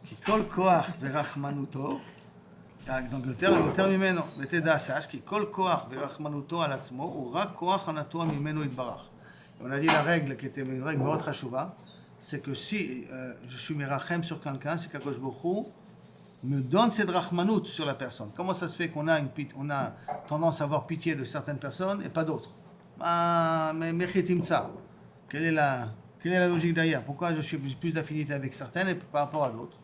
כי כל כוח ורחמנותו, donc יותר ממנו, ותדע sache, כי כל כוח ורחמנותו על עצמו הוא רק כוח הנטוע ממנו יתברך. On a dit la règle qui était une règle מאוד חשובה, c'est que si je suis merachem sur quelqu'un, c'est qu'Akadosh Baruch Hu me donne cette rachmanout sur la personne. Comment ça se fait qu'on a tendance à avoir pitié de certaines personnes et pas d'autres? Mais mechitimtsa. Quelle est la logique derrière? Pourquoi je suis plus d'affinité avec certaines et par rapport à d'autres?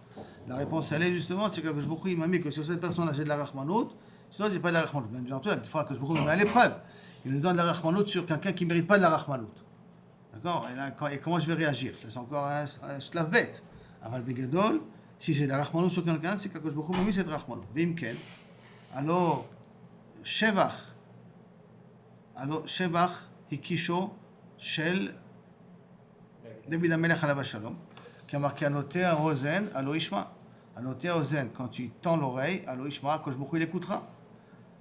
La réponse, elle est justement, c'est qu'Akadosh Baruch Hu, il m'a mis que sur cette personne-là, j'ai de la rachmanout, sur l'autre, j'ai pas de la rachmanout. Bien entendu, des fois, Akadosh Baruch Hu me met à l'épreuve. Il me donne de la rachmanout sur quelqu'un qui ne mérite pas de la rachmanout. D'accord? Et comment je vais réagir? Ça, c'est encore un shlav bête. Aval begadol, si j'ai de la rachmanout sur quelqu'un, c'est qu'Akadosh Baruch Hu m'a mis cette rachmanout. Vimken. Alors, shevach hikisho shel David HaMelech alav shalom, qui a marqué anoté à ozen, alo ishma. Anoté à ozen, quand tu tends l'oreille, alo ishma, Akadosh Baruch Hu il écoutera.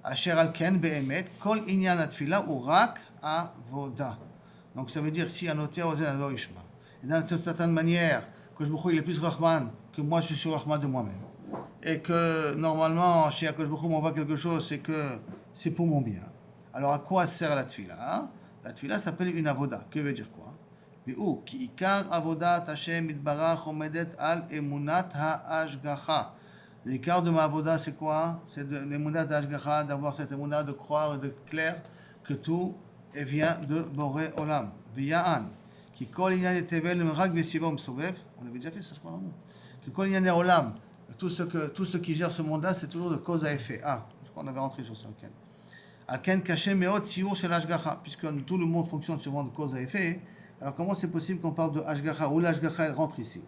Asher al ken be'emet, kol inyan atfila ou rak avoda. Donc ça veut dire si anoté à ozen, alo ishma. Et d'une certaine manière, Akadosh Baruch Hu il est plus Rahman que moi je suis Rahman de moi-même. Et que normalement, chez Akadosh Baruch Hu m'envoie quelque chose, c'est que c'est pour mon bien. Alors à quoi sert la tfila? La tfila s'appelle une avoda. Que veut dire quoi? והוא, כי עיקר עבודת השם יתברך עומדת על אמונת ההשגחה. L'icard de ma avoda, c'est quoi? C'est de l'emunat d'Ashgacha, d'avoir cette emunat, de croire et de clair que tout vient de Boré Olam. V'ya'an, qui kol inyan etevel rak b'siva m'sovev. On avait déjà fait ça, je crois, non? Qui kol inyan Olam, tout ce qui gère ce monde-là, c'est toujours de cause à effet. Ah, je crois qu'on avait rentré sur ça. Alken kaché meot siur shel Ashgacha, puisque tout le monde fonctionne souvent de cause à effet. Alors comment c'est possible qu'on parle de Ashgacha, où l'Ashgacha elle rentre ici,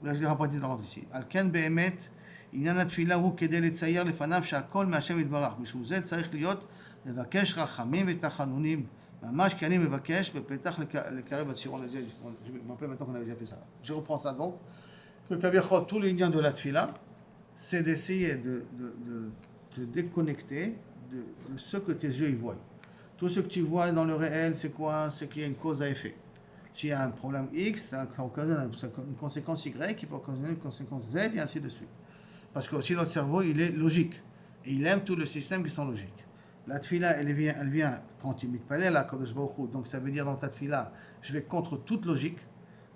où l'Ashgacha pratique rentre ici? Alken be'emet, עניין התפילה הוא כדי לצייר לפניו שהכל מהשם יתברך. משום זה צריך להיות לבקש רחמים ותחנונים. ממש כי אני מבקש בפתח לקרב הצירון הזה. Je me rappelle maintenant qu'on avait déjà fait ça. Je reprends ça donc. Que Kaviachot, tout l'Indien de la tfila, c'est d'essayer de te déconnecter de ce que tes yeux y voient. Tout ce que tu vois dans le réel, c'est quoi? C'est qu'il y a une cause à effet. S'il y a un problème X, ça occasionne une conséquence Y qui peut occasionner une conséquence Z et ainsi de suite. Parce que aussi notre cerveau, il est logique. Et il aime tous les systèmes qui sont logiques. La tfila, elle vient quand il mitpalel à Kadosh Baruch Hu. Donc ça veut dire dans ta tfila, je vais contre toute logique.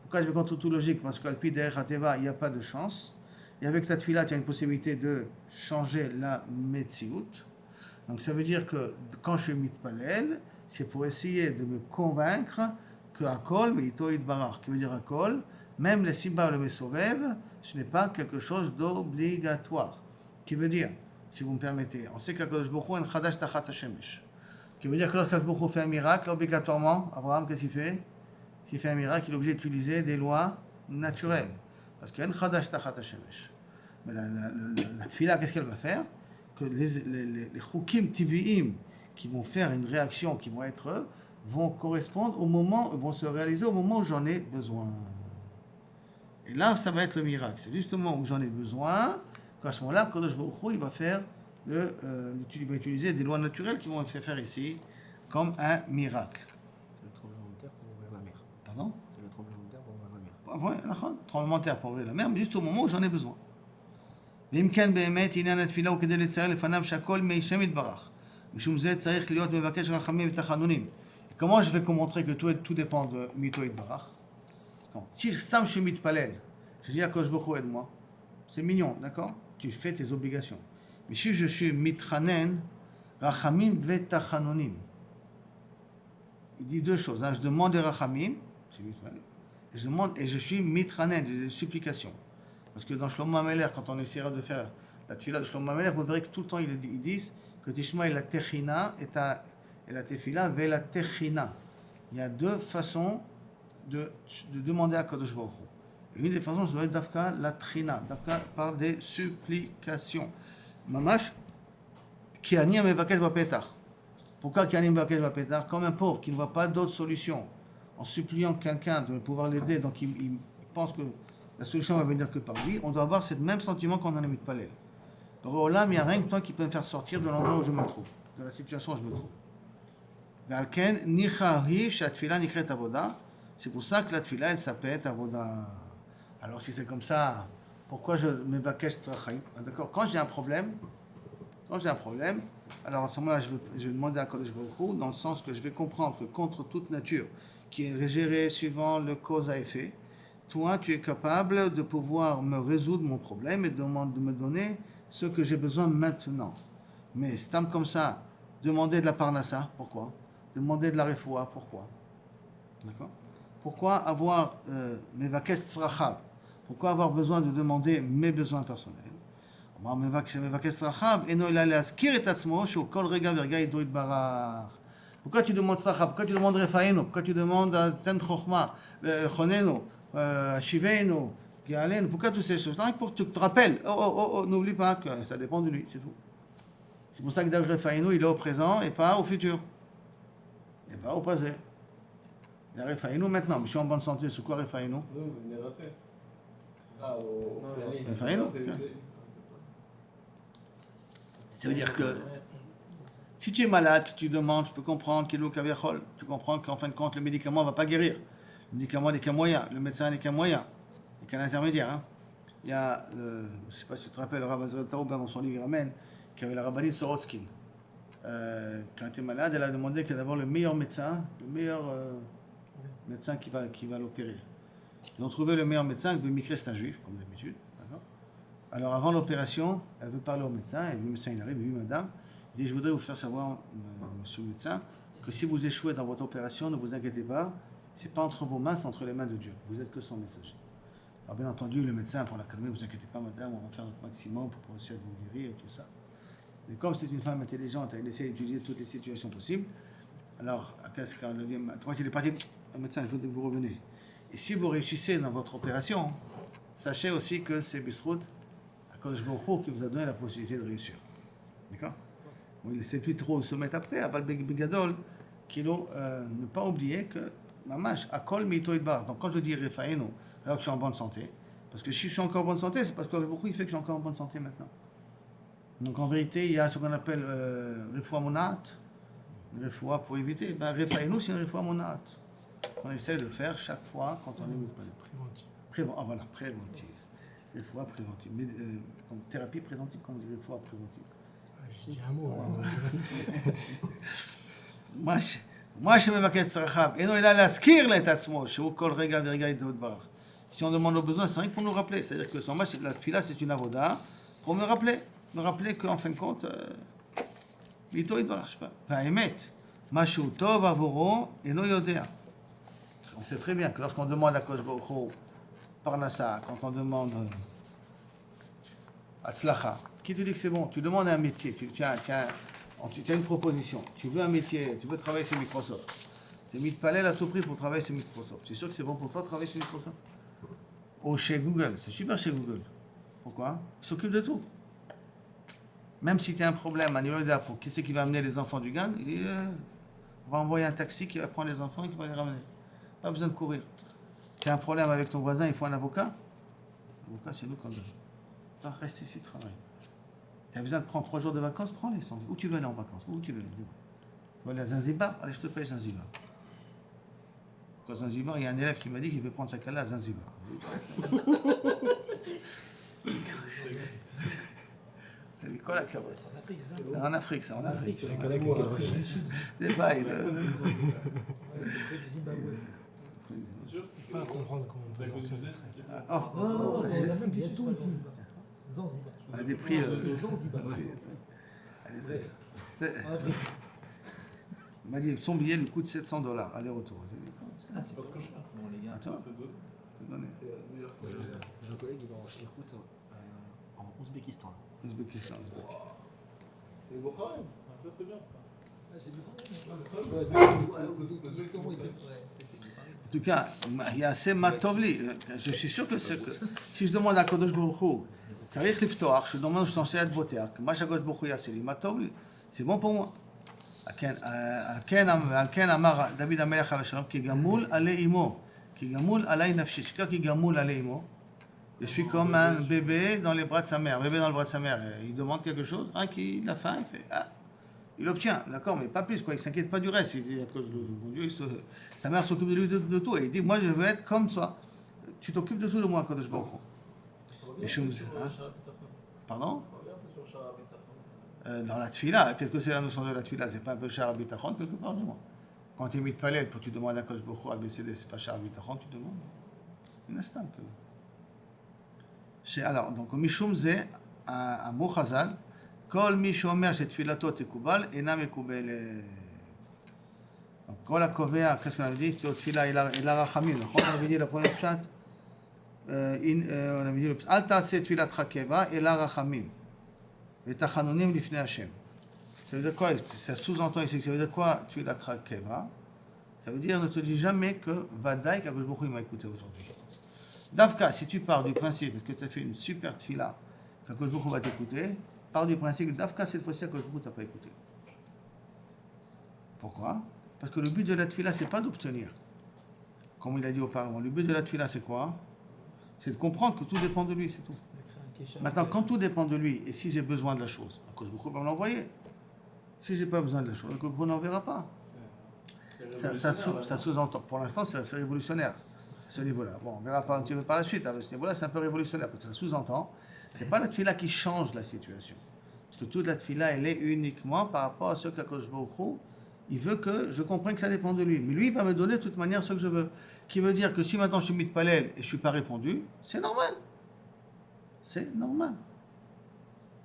Pourquoi je vais contre toute logique? Parce qu'al pi derech hateva, il n'y a pas de chance. Et avec ta tfila, tu as une possibilité de changer la metziut. Donc ça veut dire que quand je suis mitpalel, c'est pour essayer de me convaincre que Akol, mais Ito Yitbarach, qui veut dire Akol, même les Simba ou le Mesovev, ce n'est pas quelque chose d'obligatoire. Qui veut dire, si vous me permettez, on sait qu'Akadosh Baruch Hu en Chadash Tachat Hashemesh. Qui veut dire que lorsqu'Akadosh Baruch Hu fait un miracle, obligatoirement, Abraham, qu'est-ce qu'il fait? S'il fait un miracle, il est obligé d'utiliser des lois naturelles. Parce qu'il y a un Chadash Tachat Hashemesh. Mais la tfila, qu'est-ce qu'elle va faire? Que les Chukim Tivi'im qui vont faire une réaction, qui vont correspondre au moment, vont se réaliser au moment où j'en ai besoin. Et là, ça va être le miracle. C'est justement où j'en ai besoin qu'à ce moment-là, Kadosh Baruch Hu, il va il va utiliser des lois naturelles qui vont faire ici comme un miracle. C'est le tremblement de terre pour ouvrir la mer. Pardon? C'est le tremblement de terre pour ouvrir la mer. Oui, d'accord. Tremblement de terre pour ouvrir la mer, mais juste au moment où j'en ai besoin. ואם כן באמת עניין התפילה הוא כדי לצייר לפניו שהכל מהשם יתברך. משום זה צריך להיות מבקש רחמים ותחנונים. Comment je vais montrer que tout dépend de Mito Yitbarach? Si je suis mitpalel, je dis à Kadosh Baruch Hu, aide-moi. C'est mignon, d'accord? Tu fais tes obligations. Mais si je suis mitchanen, rachamim vetachanonim. Il dit deux choses. Hein. Je demande des rachamim, je suis mitpalel, et je demande, et je suis mitchanen, j'ai des supplications. Parce que dans Shlomo HaMelech, quand on essaiera de faire la tefila de Shlomo HaMelech, vous verrez que tout le temps ils disent que Tishma et la techina et la tefila ve la techina. Il y a deux façons de demander à Kadosh Baruch Hu. Une des façons, ça doit être Dafka la Trina, Dafka par des supplications. Mamash, qui ani mevakesh bapetach. Pourquoi qui ani mevakesh bapetach? Comme un pauvre qui ne voit pas d'autre solution, en suppliant quelqu'un de pouvoir l'aider, donc il pense que la solution va venir que par lui, on doit avoir ce même sentiment qu'on en a mis de palais. Dans Olam, il n'y a rien que toi qui peut me faire sortir de l'endroit où je me trouve, de la situation où je me trouve. C'est pour ça que la tfila, elle s'appelle avoda. Alors si c'est comme ça, pourquoi je me vakesh tzrachim? D'accord. Quand j'ai un problème, alors à ce moment-là, je vais demander à Kadosh Baruch Hu, dans le sens que je vais comprendre que contre toute nature, qui est gérée suivant le cause à effet, toi, tu es capable de pouvoir me résoudre mon problème et de me donner ce que j'ai besoin maintenant. Mais stam comme ça, demander de la parnassa, pourquoi? Demander de la refoua, pourquoi? D'accord? Pourquoi avoir mes vakesh tzrachab? Pourquoi avoir besoin de demander mes besoins personnels? Pourquoi tu demandes tzrachab? Pourquoi tu demandes refaïno? Pourquoi tu demandes ten chokhma, choneno, shiveno, gialeno? Pourquoi toutes ces choses-là? Pour que tu te rappelles. N'oublie pas que ça dépend de lui, c'est tout. C'est pour ça que dans le refaïno, il est au présent et pas au futur. Et pas au passé. Il a refaïno maintenant, mais je suis en bonne santé, c'est quoi refaïno? Non, vous n'avez pas fait. Ah, au refaïno. Ça veut dire que si tu es malade, que tu demandes, je peux comprendre qu'il est au kaviachol, tu comprends qu'en fin de compte, le médicament ne va pas guérir. Le médicament n'est qu'un moyen, le médecin n'est qu'un moyen, n'est qu'un intermédiaire. Hein. Il y a, je ne sais pas si tu te rappelles, le Rav Azrael Taouba dans son livre, il ramène, qu'il y avait la rabbinite Sorotskin. Quand tu es malade, elle a demandé qu'il y ait d'abord le meilleur médecin qui va l'opérer. Ils ont trouvé le meilleur médecin, le Mikré, c'est un juif, comme d'habitude. D'accord. Alors avant l'opération, elle veut parler au médecin, et le médecin il arrive, il dit madame, il dit je voudrais vous faire savoir, monsieur le médecin, que si vous échouez dans votre opération, ne vous inquiétez pas, c'est pas entre vos mains, c'est entre les mains de Dieu. Vous êtes que son messager. Alors bien entendu, le médecin, pour la calmer, vous inquiétez pas madame, on va faire notre maximum pour essayer de vous guérir et tout ça. Et comme c'est une femme intelligente, elle essaie d'étudier toutes les situations possibles, alors qu'est-ce qu'elle dit? Quand il est parti, le médecin, je veux que vous revenez. Et si vous réussissez dans votre opération, sachez aussi que c'est Bisrout, à Kadosh Baruch Hu, qui vous a donné la possibilité de réussir. D'accord? Bon, il ne sait plus trop se mettre après, Aval Begadol, ne pas oublier que, mamash, Akol Mito Idbar. Donc quand je dis Refaïno, alors que je suis en bonne santé, parce que si je suis encore en bonne santé, c'est parce que Kadosh Baruch Hu, il fait que je suis encore en bonne santé maintenant. Donc en vérité, il y a ce qu'on appelle Refoua Monat, une refoua pour éviter. Refaïno, c'est une refoua Monat. Qu'on essaie de faire chaque fois quand on est préventive. Voilà, préventive. Des fois préventive. Mais, comme thérapie préventive, comme on dit, des fois préventive. Je dis un mot. Moi, je me maquette Sarachab. Et non, il a la skir la tatsmo. Je vous colle rega verga et d'autres. Si on demande nos besoins, c'est rien que pour nous rappeler. C'est-à-dire que la fila, c'est une avoda pour me rappeler qu'en fin de compte, l'ito idbar, je sais pas. Enfin, émet. Mashu tov avoro et no yodea. On sait très bien que lorsqu'on demande à Kadosh Baruch Hu Parnassa, quand on demande Atzlacha, qui te dit que c'est bon? Tu demandes un métier, tu as une proposition, tu veux un métier, tu veux travailler chez Microsoft. Tu as mis de palais à tout prix pour travailler chez Microsoft. Tu es sûr que c'est bon pour toi de travailler chez Microsoft? Ou chez Google, c'est super chez Google. Pourquoi? Ils s'occupent de tout. Même si tu as un problème à Nilodea pour qui c'est qui va amener les enfants du GAN, on va envoyer un taxi qui va prendre les enfants et qui va les ramener. Pas besoin de courir. Tu as un problème avec ton voisin, il faut un avocat. L'avocat, c'est nous qu'on donne. Toi, reste ici, travaille. Tu as besoin de prendre 3 jours de vacances, prends-les. Où tu veux aller en vacances? Où tu veux? Tu veux aller à Zanzibar? Allez, je te paye Zanzibar. Pourquoi Zanzibar? Il y a un élève qui m'a dit qu'il veut prendre sa cala à Zanzibar. C'est quoi la carotte? En Afrique, ça. En Afrique, ça, en Afrique. C'est pas, C'est sûr Pas à comprendre comment on peut sortir d'Israël. On a même bientôt ici. Zanzibar. À des prix. Zanzibar. Il m'a dit son billet lui coûte $700, aller-retour. C'est pas trop cher. Bon, les gars. Attends, C'est donné. c'est donné. C'est la meilleure chose. J'ai un collègue qui va en Shlichut en Ouzbékistan. Ouzbékistan. C'est le Bokhara. Ça, c'est bien ça. Ah, c'est du Tu tout cas, il y a assez matovli. Je suis sûr que, si je demande à Kadosh Baruch Hu, צריך לפתוח, je demande je censé être beauté, מה שהקדוש ברוך הוא יעשה לי, מה טוב לי, c'est bon pour moi. על כן אמר דוד המלך עליו השלום, כי גמול עלי אמו, כי גמול עלי נפשי, c'est qui גמול עלי אמו, je suis comme un bébé dans les bras de sa mère, bébé dans le bras de sa mère, il demande quelque chose, qu'il a faim, il fait, il obtient, d'accord, mais pas plus, quoi, il s'inquiète pas du reste, il dit, mon Dieu, sa mère s'occupe de lui de tout, et il dit, moi je veux être comme toi, tu t'occupes de tout de moi, Kadosh Baruch Hu. Et je me dis, pardon? Dans la tfila, qu'est-ce que c'est la notion de la tfila? C'est pas un peu Shar Bitachon quelque part du moins. Quand tu es mitpalel, pour tu demandes à Kadosh Baruch Hu ABCD, c'est pas Shar Bitachon, tu demandes. Une instant que. Alors, donc, Mishum Ze, un mot chazal, Kol mi shomer shetfilato tekubal, ena mekubelet. Donc, Kol HaKovea, qu'est-ce qu'on avait dit? Tfila il a rachamim. On avait dit la première pshat. On avait dit le pshat. Al ta'aseh tfilatcha keva, ela rachamim. V'tachanonim lifnei Hashem. Ça veut dire quoi? Ça sous-entend ici. Ça veut dire quoi? Tfilatcha keva. Ça veut dire ne te dis jamais que Vadaï, qu'Akadosh Baruch Hu m'a écouté aujourd'hui. Davka, si tu pars du principe que tu as fait une super tfila, qu'Akadosh Baruch Hu va t'écouter, pars du principe que Davka, cette fois-ci, Akadosh Baruch Hu t'a pas écouté. Pourquoi? Parce que le but de la tfila, c'est pas d'obtenir. Comme il a dit auparavant, le but de la tfila, c'est quoi? C'est de comprendre que tout dépend de lui, c'est tout. Maintenant, quand tout dépend de lui, et si j'ai besoin de la chose, Akadosh Baruch Hu va me l'envoyer. Si j'ai pas besoin de la chose, Akadosh Baruch Hu n'enverra pas. Ça sous-entend. Pour l'instant, c'est révolutionnaire, à ce niveau-là. Bon, on verra un petit peu par la suite. À ce niveau-là, c'est un peu révolutionnaire, parce que ça sous-entend. C'est pas la tfila qui change la situation. Parce que toute la tfila, elle est uniquement par rapport à ce qu'Akadosh Baruch Hu, il veut que je comprenne que ça dépend de lui. Mais lui, il va me donner de toute manière ce que je veux. Qui veut dire que si maintenant je suis mitpalel et je ne suis pas répondu, c'est normal. C'est normal.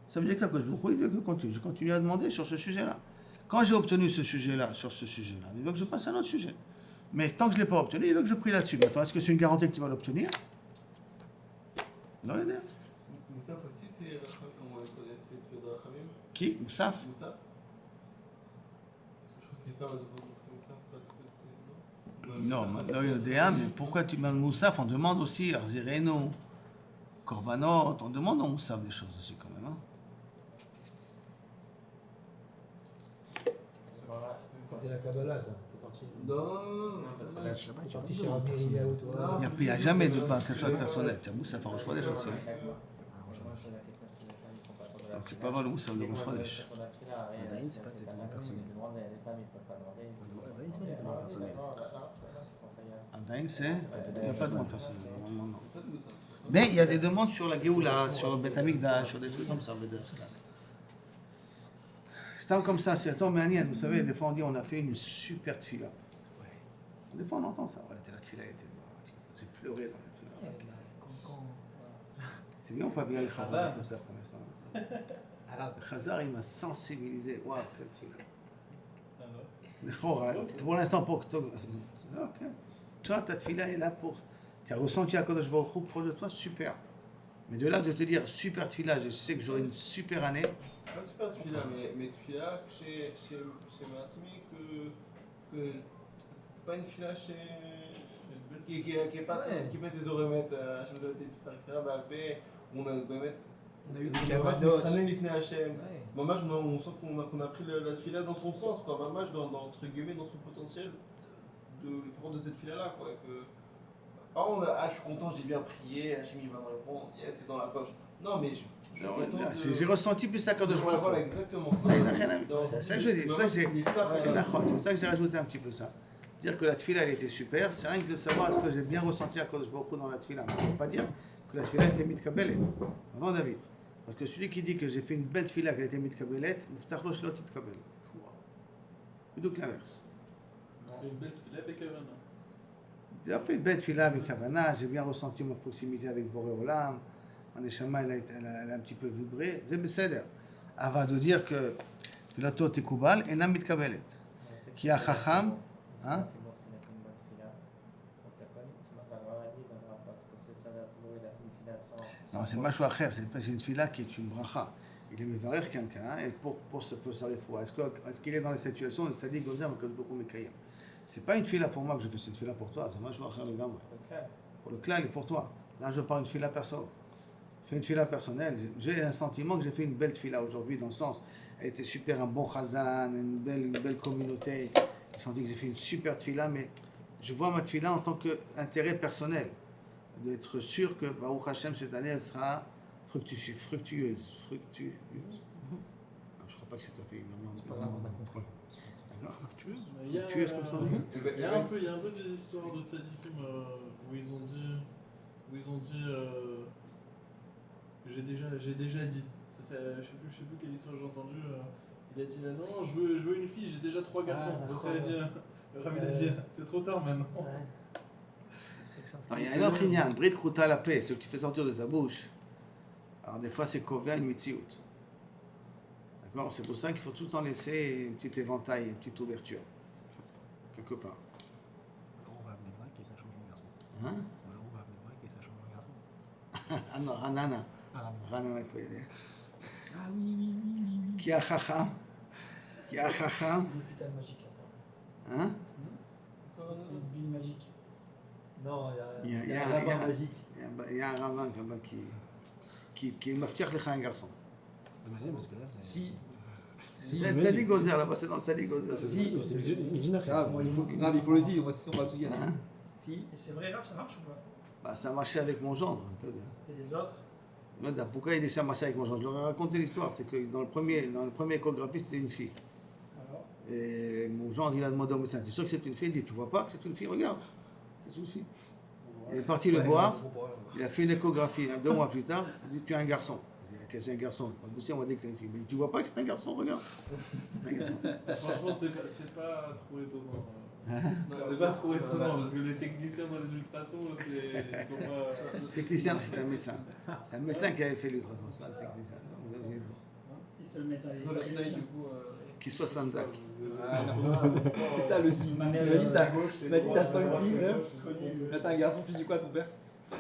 Ça veut dire qu'Akadosh Baruch Hu, il veut que je continue à demander sur ce sujet-là. Quand j'ai obtenu ce sujet-là, sur ce sujet-là, il veut que je passe à un autre sujet. Mais tant que je ne l'ai pas obtenu, il veut que je prie là-dessus. Maintenant, est-ce que c'est une garantie que tu vas l'obtenir? Non, il est. Moussaf aussi, c'est comment on connaît, c'est fait de Rachamim. Qui? Moussaf? Moussaf. Parce que je crois qu'il parle de Moussaf parce que c'est. Non, mais pourquoi tu demandes Moussaf? On demande aussi Arzireno, Korbanot, on demande au Moussaf des choses aussi quand même. Hein? C'est la Kabbalah, ça. C'est parti. Non. C'est parti chez Rabbi Eliyahu, toi. Il n'y a jamais de question personnelle. Tu as Moussaf à Rosh Chodesh aussi. Donc tu peux avoir le Moussaf de Rosh Chodesh. Adaïn, c'est pas des demandes personnelles. Adaïn, c'est pas des demandes personnelles. Adaïn, il n'y a pas de demande personnelle. Normalement, non. Mais il y a des demandes sur la Géoula, sur le Beth Amikdash, sur des trucs comme ça. C'est comme ça, c'est un méanienne. Vous savez, des fois on dit on a fait une super tfila. Des fois on entend ça. Voilà, la tfila était. J'ai pleuré dans la tfila. C'est bien, on peut bien les Khazar après ça pour l'instant. Le Khazar, il m'a sensibilisé. Waouh, quelle tfila. Pour l'instant, pour que. Ok. Toi, ta tfila est là pour. Tu as ressenti à Kadosh Baruch Hu proche de toi, super. Mais de là de te dire super tfila, je sais que j'aurai une super année. Pas super tfila, mais tfila chez Matsimi que c'était pas une tfila qui est pas des oremettes à Hashem de tout etc. On a eu des cabanos, Mamach, on sent qu'on a pris la tfila dans son sens, quoi. Mamach, entre guillemets, dans son potentiel de cette tfila là, quoi. Je suis content, j'ai bien prié, Hashem il va me répondre, yes, c'est dans la poche. Non, mais je suis content. J'ai ressenti plus ça quand je vois. Voilà, exactement. C'est ça que je dis. C'est ça que j'ai rajouté un petit peu ça. Dire que la tfila elle était super, c'est rien que de savoir est-ce que j'ai bien ressenti à Kadosh Baruch Hu dans la tfila. Mais ça ne veut pas dire que la tfila était mitkabelet. Non, David. Parce que celui qui dit que j'ai fait une belle tfila qu'elle était mitkabelet, muftach lo shelo titkabel. Plutôt que l'inverse. Fait une belle tfila avec Kavana. J'ai fait une belle tfila avec Kavana, j'ai bien ressenti ma proximité avec Boré Olam. Mon neshama elle a un petit peu vibré. C'est beseder. Avant de dire que tfilato tekubal et nam mitkabelet. Qui a chacham, hein? Non, c'est machou acher, c'est une tfila qui est une bracha. Il est mevarer quelqu'un et pour se réfouer. Est-ce qu'il est dans les situations où ça dit Gozer, que beaucoup mekayem. C'est pas une fila pour moi que je fais, c'est une fila pour toi. Ça marche faire le gamme. Pour le clal et pour toi. Là, je parle d'une fila perso. Je fais une fila personnelle. J'ai un sentiment que j'ai fait une belle fila aujourd'hui, dans le sens, elle était super, un bon chazan, une belle communauté. J'ai senti que j'ai fait une super fila, mais je vois ma fila en tant qu'intérêt personnel. D'être sûr que Baruch Hashem, cette année, elle sera fructueuse. Non, je crois pas que c'est tout à fait énormément. On a compris. D'accord. Fructueuse. Fructueuse comme ça. Il y a un peu des histoires de tzadikim où ils ont dit j'ai déjà dit. Je sais plus quelle histoire j'ai entendu. Il a dit non, je veux une fille, j'ai déjà 3 garçons. Donc le Rav il a dit c'est trop tard maintenant. Non, il y a un autre lien, Brit Kruta la paix, ce que tu fais sortir de ta bouche. Alors des fois c'est Kovea une Mitziout. D'accord. C'est pour ça qu'il faut tout le temps laisser une petite éventail, une petite ouverture. Quelque part. Alors on va amener vrai et ça change en garçon. Hein? Alors on va amener vrai et ça change en garçon. Ah non, Ranana. Ah, Ranana, il faut y aller. ah oui. Qui a Chacham? Qui a Chacham? L'hôpital magique. Hein? Une ville magique. Non, Il y a- il y a un rabbin magique. Il y a un rabbin là-bas qui m'affiche un garçon. Parce que là, c'est... Si. C'est Tzadik Gozer, là-bas, c'est dans le Tzadik Gozer. Si. C'est Medina. Grave, il faut le dire, moi on va tout dire. Hein? Si. Et c'est vrai, Raph, ça marche ou pas? Bah, ça marchait avec mon gendre. Et les autres? Pourquoi il a marché avec mon gendre? Je leur ai raconté l'histoire, c'est que dans le premier échographie, c'était une fille. Alors? Et mon gendre, il a demandé au médecin, tu es sûr que c'est une fille? Il dit, tu vois pas que c'est une fille? Regarde, c'est une fille. Il est parti le voir, il a fait une échographie, 2 mois plus tard, il dit, tu es un garçon. Il dit, c'est un garçon. On m'a dit que c'est une fille. Mais tu vois pas que c'est un garçon? Regarde. C'est un garçon. Franchement, c'est pas trop étonnant. Non, c'est pas trop étonnant parce que les techniciens dans les ultrasons, ils sont pas. C'est technicien, c'est un médecin. C'est un médecin qui avait fait l'ultrason, c'est pas un technicien. Donc, vous avez vu. Si c'est le médecin, il Dans la taille, est du coup. Qui soit Sandak. C'est ça le si. Ma mère, t'as 5 filles, connu. là t'as un garçon, tu dis quoi à ton père?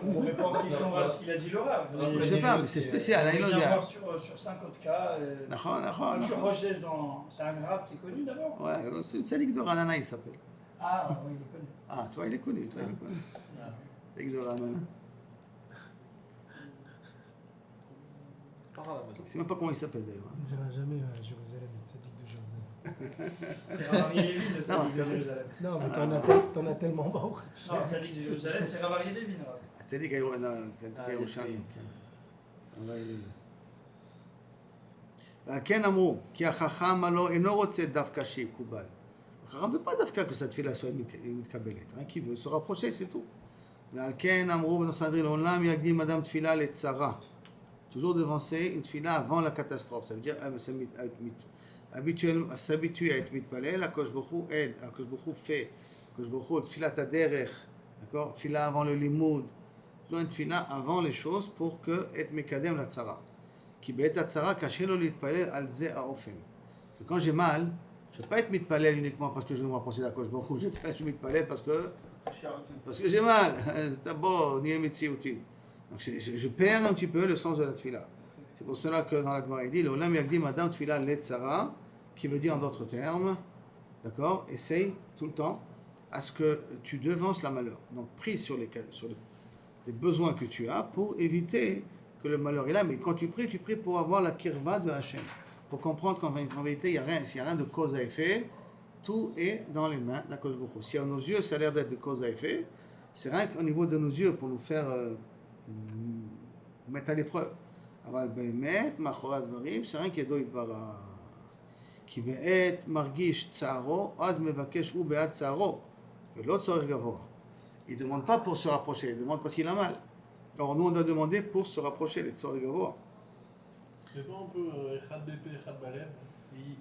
On répond aux questions à ce qu'il a dit Laura. Je sais pas, mais c'est spécial, hein, il Il le vient dit. voir sur 5 autres cas. Comme sur Roger, c'est un grave qui est connu d'abord. Ouais, c'est le Tzadik de Ranana, il s'appelle. Ah, oui, il est connu. Ah, toi, il est connu, toi, il est connu. Tzadik de Ranana. Je sais même pas comment il s'appelle d'ailleurs. On dira jamais à Jérusalem, le tzaddik de Jérusalem. C'est Ravarié Lévin, le Non, Tzadik c'est de vrai. Jérusalem. Non, mais t'en as tellement bas. Non, le Tzadik de Jérusalem, c'est Ravarié Lévin. Tzadik Yerushalmi. On va y aller. ועל כן אמרו, כי החכם הלא אינו רוצה דווקא שיקובל. החכם ne veut pas דווקא que cette fille-là soit מתקבלת, hein, qui veut se rapprocher, c'est tout. ועל כן אמרו בנוסנדרין, לעולם יקדים אדם תפילה לצרה. Toujours devancer une tefila avant la catastrophe. Ça veut dire s'habituer à être mitpalel, Akadosh Baruch Hu aide, Akadosh Baruch Hu fait, Akadosh Baruch Hu tfilat haderech, d'accord, tfila avant le limoud, toujours une tfila avant les choses pour que être mekadem la tzara. Qui beit la tzara caché lo litpalel al ze haofen. Quand j'ai mal, je ne vais pas être mitpalel uniquement parce que je veux me rapprocher d'Akadosh Baruch Hu, je suis mitpalel parce que j'ai mal. D'abord, ni mitziouti. Donc je perds un petit peu le sens de la tefila. C'est pour cela que dans la Gemara il dit l'olam yakdim adam tefila letzara, qui veut dire en d'autres termes, d'accord, essaye tout le temps à ce que tu devances la malheur. Donc prie sur les besoins que tu as pour éviter que le malheur est là. Mais quand tu pries pour avoir la kirva de Hachem, pour comprendre qu'en vérité il n'y a rien de cause à effet. Tout est dans les mains d'Akadosh Baruch Hu. Si à nos yeux ça a l'air d'être de cause à effet, c'est rien qu'au niveau de nos yeux pour nous faire mettre à l'épreuve. אבל באמת, מאחורי הדברים, שרק ידו יתברך. כי בעת מרגיש צערו, אז מבקש הוא בעד צערו, ולא צורך גבוה. Il ne demande pas pour se rapprocher, il demande parce qu'il a mal. Alors nous on doit demander pour se rapprocher, les צורך גבוה. C'est pas un peu Echad BP, Echad Balev.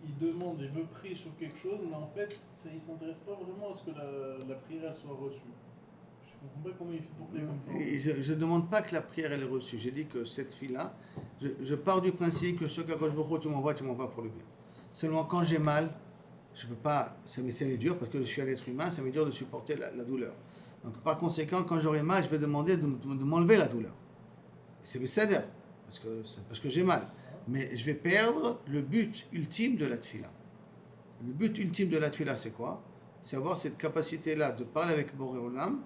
Il demande, il veut prier sur quelque chose, mais en fait, il ne s'intéresse pas vraiment à ce que la prière elle soit reçue. Je ne comprends pas comment il fait pour prier comme ça. Et je ne demande pas que la prière elle est reçue. Je dis que cette fille-là, je pars du principe que ce qu'Akadosh Baruch Hu tu m'envoies pour le bien. Seulement quand j'ai mal, je ne peux pas, ça m'est dur parce que je suis un être humain, ça m'est dur de supporter la douleur. Donc par conséquent, quand j'aurai mal, je vais demander de m'enlever la douleur. C'est Besséder, parce que j'ai mal. Mais je vais perdre le but ultime de la tefila. Le but ultime de la tefila, c'est quoi? c'est avoir cette capacité-là de parler avec Boré Olam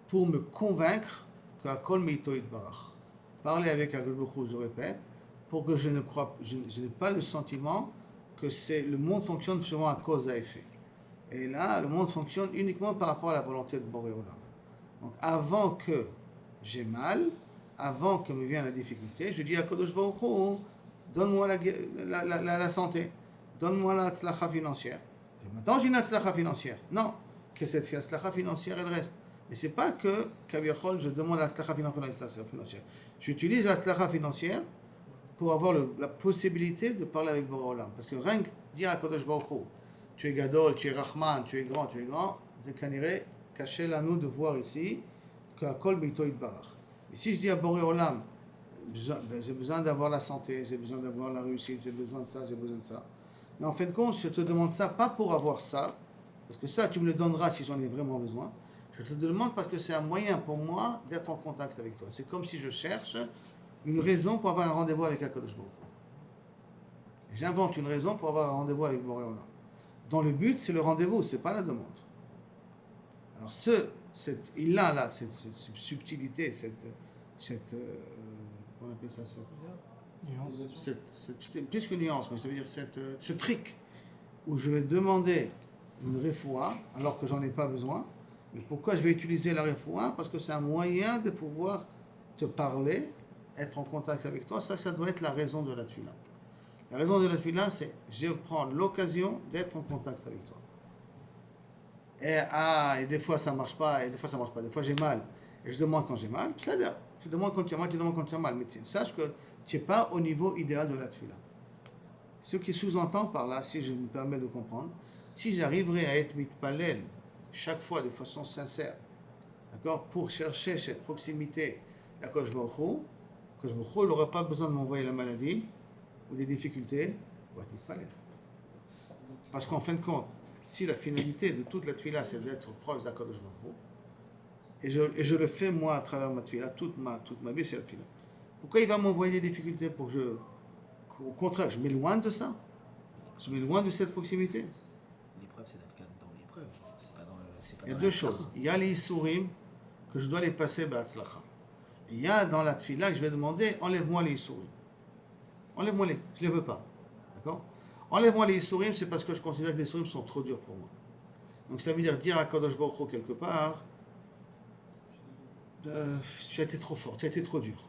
pour me convaincre qu'Akol Meito Yitbarach. Parler avec Akadosh Baruch Hu, je répète, pour que je n'ai pas le sentiment que le monde fonctionne souvent à cause à effet. Et là, le monde fonctionne uniquement par rapport à la volonté de Boré Olam. Donc, avant que j'ai mal, avant que me vienne la difficulté, je dis à Kadosh Baruch Hu, donne-moi la santé, donne-moi la tzlacha financière. Maintenant, j'ai une tzlacha financière. Non, que cette tzlacha financière, elle reste. Mais c'est pas que, Kaviachol, je demande la tzlacha financière. J'utilise la tzlacha financière pour avoir la possibilité de parler avec Boré Olam. Parce que rien que dire à Kadosh Baruch Hu, tu es gadol, tu es Rahman, tu es grand, c'est caniré, caché à nous de voir ici que Akol Meito Yitbarach. Et si je dis à Boré Olam, j'ai besoin d'avoir la santé, j'ai besoin d'avoir la réussite, j'ai besoin de ça, j'ai besoin de ça. Mais en fin de compte, je te demande ça pas pour avoir ça, parce que ça, tu me le donneras si j'en ai vraiment besoin. Je te le demande parce que c'est un moyen pour moi d'être en contact avec toi. C'est comme si je cherche une raison pour avoir un rendez-vous avec Akadosh Baruch Hu. J'invente une raison pour avoir un rendez-vous avec Boré Olam. Dont le but, c'est le rendez-vous, c'est pas la demande. Alors cette subtilité, qu'on appelle ça, plus que nuance, mais ça veut dire ce trick où je vais demander une refoua alors que j'en ai pas besoin. Mais pourquoi je vais utiliser la refoua? Parce que c'est un moyen de pouvoir te parler, être en contact avec toi. Ça doit être la raison de la tefila. La raison de la tefila, c'est je prends l'occasion d'être en contact avec toi. Et des fois ça marche pas, et des fois ça marche pas. Des fois j'ai mal, et je demande quand j'ai mal. C'est-à-dire, tu demandes quand tu as mal, tu demandes quand tu as mal. Mais sache que tu n'es pas au niveau idéal de la tefila. Ce qui sous-entend par là, si je me permets de comprendre, si j'arriverais à être mitpalel chaque fois de façon sincère, d'accord, pour chercher cette proximité d'Akadosh Baruch Hu, Akadosh Baruch Hu n'aura pas besoin de m'envoyer la maladie ou des difficultés pour être mitpalel. Parce qu'en fin de compte, si la finalité de toute la tefila, c'est d'être proche d'Akadosh Baruch Hu, et je le fais moi à travers ma tefila, toute ma vie, c'est la tefila. Pourquoi il va m'envoyer des difficultés pour que au contraire, je m'éloigne de ça? Je m'éloigne de cette proximité? L'épreuve, c'est d'être dans l'épreuve. Il y a deux choses. Il y a les Issourim que je dois les passer b'atzlacha. Il y a dans la tefila que je vais demander, enlève-moi les Issourim. Enlève-moi les, je ne les veux pas. D'accord? Enlève-moi les Issourim, c'est parce que je considère que les Issourim sont trop durs pour moi. Donc ça veut dire à Kadosh Baruch Hu quelque part, tu as été trop fort, tu as été trop dur.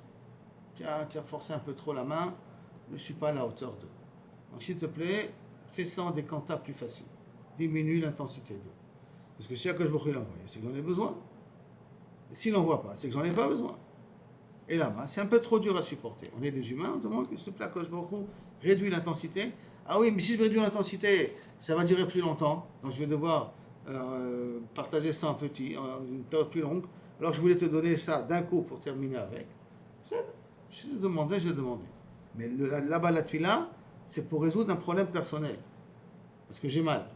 Tu as forcé un peu trop la main, je ne suis pas à la hauteur d'eux. Donc s'il te plaît, fais ça en décantant plus facile. Diminue l'intensité d'eux. Parce que si Akadosh Baruch Hu l'envoie, c'est que j'en ai besoin. Et s'il n'envoie pas, c'est que j'en ai pas besoin. Et là-bas, c'est un peu trop dur à supporter. On est des humains, on demande que s'il te plaît, Akadosh Baruch Hu réduit l'intensité. Ah oui, mais si je réduis l'intensité, ça va durer plus longtemps. Donc je vais devoir partager ça en petit, une période plus longue. Alors je voulais te donner ça d'un coup pour terminer avec. Je te demandais. Mais là-bas, la tefila, c'est pour résoudre un problème personnel. Parce que j'ai mal.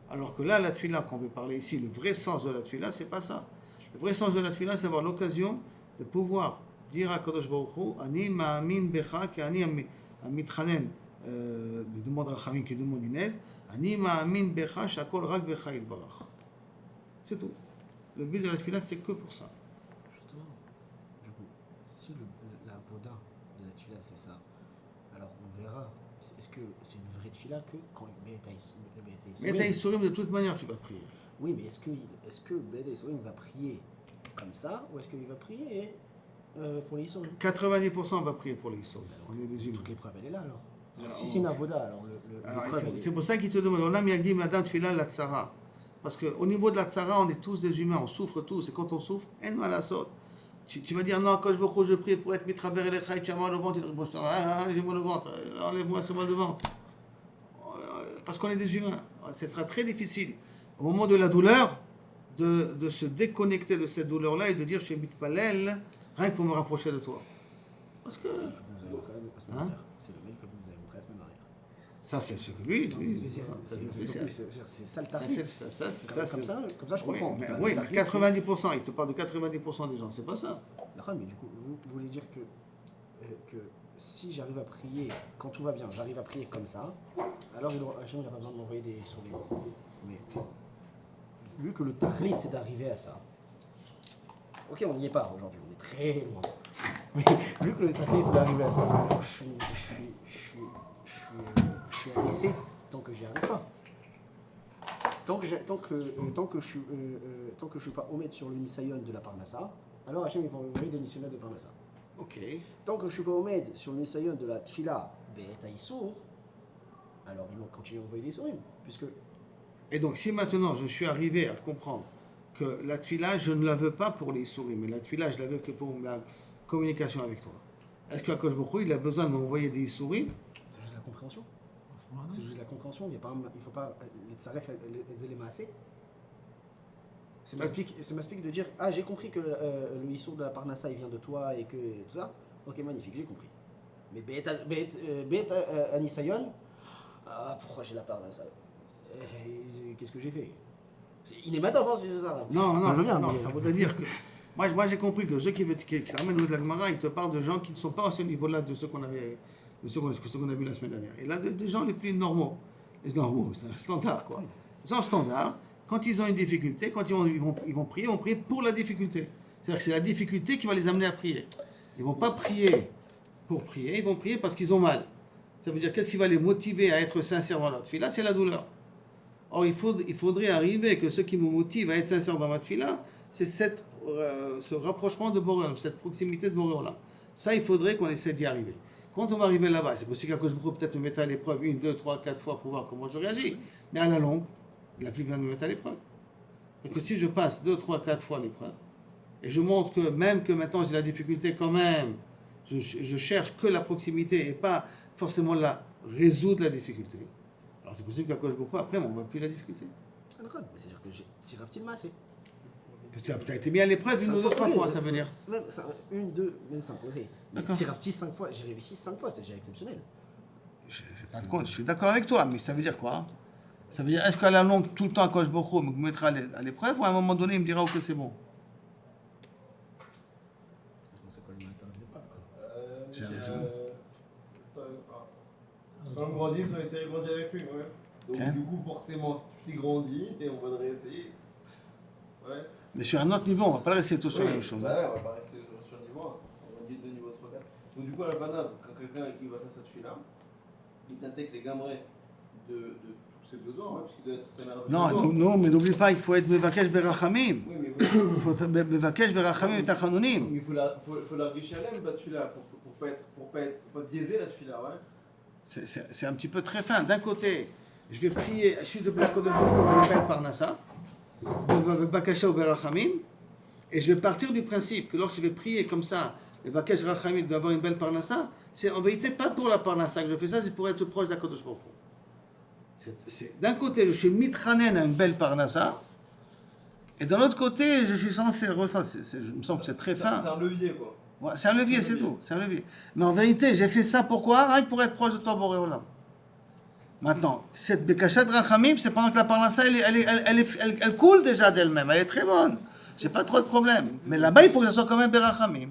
Alors que là, la tefila, qu'on veut parler ici, le vrai sens de la tefila, c'est pas ça. Le vrai sens de la tefila, c'est avoir l'occasion de pouvoir dire à Kadosh Baruch Hu, Ani ma'amin becha, ki ani amitchanen, il demande Rachamim qui demande une aide, Ani ma'amin becha, shakol rak becha yitbarach. C'est tout. Le but de la tefila, c'est que pour ça. Justement, du coup, si la voda de la tefila, c'est ça, alors on verra. Est-ce que c'est une vraie tefila que quand Beta Issourim, de toute manière, tu vas prier. Oui, mais est-ce que Beta Issourim va prier comme ça, ou est-ce qu'il va prier pour les Issourim? 90% va prier pour les Issourim. On est des humains. Toute l'épreuve, elle est là alors. Si c'est une avoda, alors c'est pour ça qu'il te demande, on a mis Madame Tfila la tsara. Parce qu'au niveau de la tsara, on est tous des humains, on souffre tous. Et quand on souffre, en mal à saut. Tu vas dire, non, quand je prie pour être mitraber et les tu as mal au ventre, j'ai mal au ventre, enlève-moi ce mal de ventre. Parce qu'on est des humains. Ce sera très difficile, au moment de la douleur, de se déconnecter de cette douleur-là et de dire, je suis mitpalel, rien que pour me rapprocher de toi. Parce que... C'est le mail que vous nous avez montré la semaine dernière. Ça, c'est ce que lui. C'est ça le tarif. Comme ça, je comprends. Oui, mais 90%, il te parle de 90% des gens, c'est pas ça. D'accord, mais du coup, vous voulez dire que si j'arrive à prier, quand tout va bien, j'arrive à prier comme ça, alors Hachem n'a pas besoin de m'envoyer des sourires. Mais vu que le tahlit c'est d'arriver à ça, ok, on n'y est pas aujourd'hui, on est très loin. Mais vu que le tahlit c'est d'arriver à ça, alors je suis à l'essai tant que j'y arrive pas. Tant que je suis pas omet sur le nisayon de la parnassa, alors Hachem il va envoyer des nisayon de parnassa. Ok. Tant que je suis pas omet sur le nisayon de la tfila be'et haïsour, alors ils vont continuer à envoyer des souris, puisque. Et donc, si maintenant je suis arrivé à comprendre que la tfila, je ne la veux pas pour les souris, mais la tfila, je la veux que pour la communication avec toi, est-ce qu'Akadosh Baruch Hu, il a besoin de m'envoyer des souris? C'est juste la compréhension. C'est juste la compréhension. Il ne faut pas les tsaref, les éléments assez. C'est m'explique de dire ah j'ai compris que le issour de la parnassa il vient de toi et que tout ça. Ok magnifique j'ai compris. Mais bet anisayon. Ah pourquoi j'ai la parnassa? Qu'est-ce que j'ai fait? Il est matin si c'est ça. Non, ça veut dire que moi j'ai compris que ceux qui ramènent de la Gemara, ils te parlent de gens qui ne sont pas à ce niveau-là de ceux qu'on avait. Ce qu'on a vu la semaine dernière. Et là, des gens les plus normaux. Les normaux, c'est un standard, quoi. Les gens standards, quand ils ont une difficulté, quand ils vont prier pour la difficulté. C'est-à-dire que c'est la difficulté qui va les amener à prier. Ils ne vont pas prier pour prier, ils vont prier parce qu'ils ont mal. Ça veut dire, qu'est-ce qui va les motiver à être sincères dans notre fila? C'est la douleur. Or, il faudrait arriver que ce qui me motive à être sincère dans ma fila, c'est ce rapprochement de Boréolam, cette proximité de Boréolam. Ça, il faudrait qu'on essaie d'y arriver. Quand on va arriver là-bas, c'est possible qu'Akadosh Baruch Hu peut-être me mette à l'épreuve 1, 2, 3, 4 fois pour voir comment je réagis. Mais à la longue, il a plus besoin de me mettre à l'épreuve. Parce que si je passe 2, 3, 4 fois l'épreuve, et je montre que même que maintenant j'ai la difficulté quand même, je cherche que la proximité et pas forcément résoudre la difficulté. Alors c'est possible qu'Akadosh Baruch Hu après, on ne voit plus la difficulté. C'est-à-dire que c'est Raftil Massé. Tu as été mis à l'épreuve 1 ou 2, 3 fois, ça veut dire. Même 1, 2, même 5 fois. Tirafti 5 fois, j'ai réussi 5 fois, c'est déjà exceptionnel. Je suis d'accord avec toi, mais ça veut dire quoi? Ça veut dire, est-ce qu'à la longue, tout le temps, Akadosh Baruch Hu me mettra à l'épreuve, ou à un moment donné, il me dira ok, c'est bon? C'est quoi le matin de l'épreuve? Quand on grandit, on va essayer de grandir avec lui, ouais. Donc du coup, forcément, tu grandis et on va te réessayer. Ouais. Mais sur un autre niveau, on ne va pas rester tous sur la même chose. Bah ouais, on va pas rester sur le niveau 1. On va dire de niveau 3, 4. Donc du coup, à la banane, quand quelqu'un qui va faire cette fille-là, il t'intègre les gamrets de tous ses besoins, ouais, parce qu'il doit être sa mère. Non, mais n'oublie pas, il faut être Mevakesh Berachamim. Oui, mais il faut être Mevakesh Berachamim et Tachanonim. Il faut la richalem, la tefila, pour pas biaiser la tefila, ouais. C'est un petit peu très fin. D'un côté, je vais prier, je suis de Blakodesh Baruch Hu, je m'appelle Parnassa. Bakasha ou Berachamim, et je vais partir du principe que lorsque je vais prier comme ça, le Bakash Rachamim doit avoir une belle Parnassa, c'est en vérité pas pour la Parnassa que je fais ça, c'est pour être proche d'Akadosh Baruch Hu. D'un côté, je suis mitranen à une belle Parnassa, et d'un autre côté, je suis censé ressentir. Je me sens que c'est très fin. C'est un levier, quoi. Ouais, c'est un levier, c'est tout. C'est un levier. Mais en vérité, j'ai fait ça pourquoi? Rien que pour être proche de toi, Boréolam. Maintenant, cette Bekashat Rachamim, c'est pendant que la Parnassa, elle coule déjà d'elle-même, elle est très bonne. J'ai pas trop de problème. Mais là-bas, il faut que ça soit quand même Berachamim.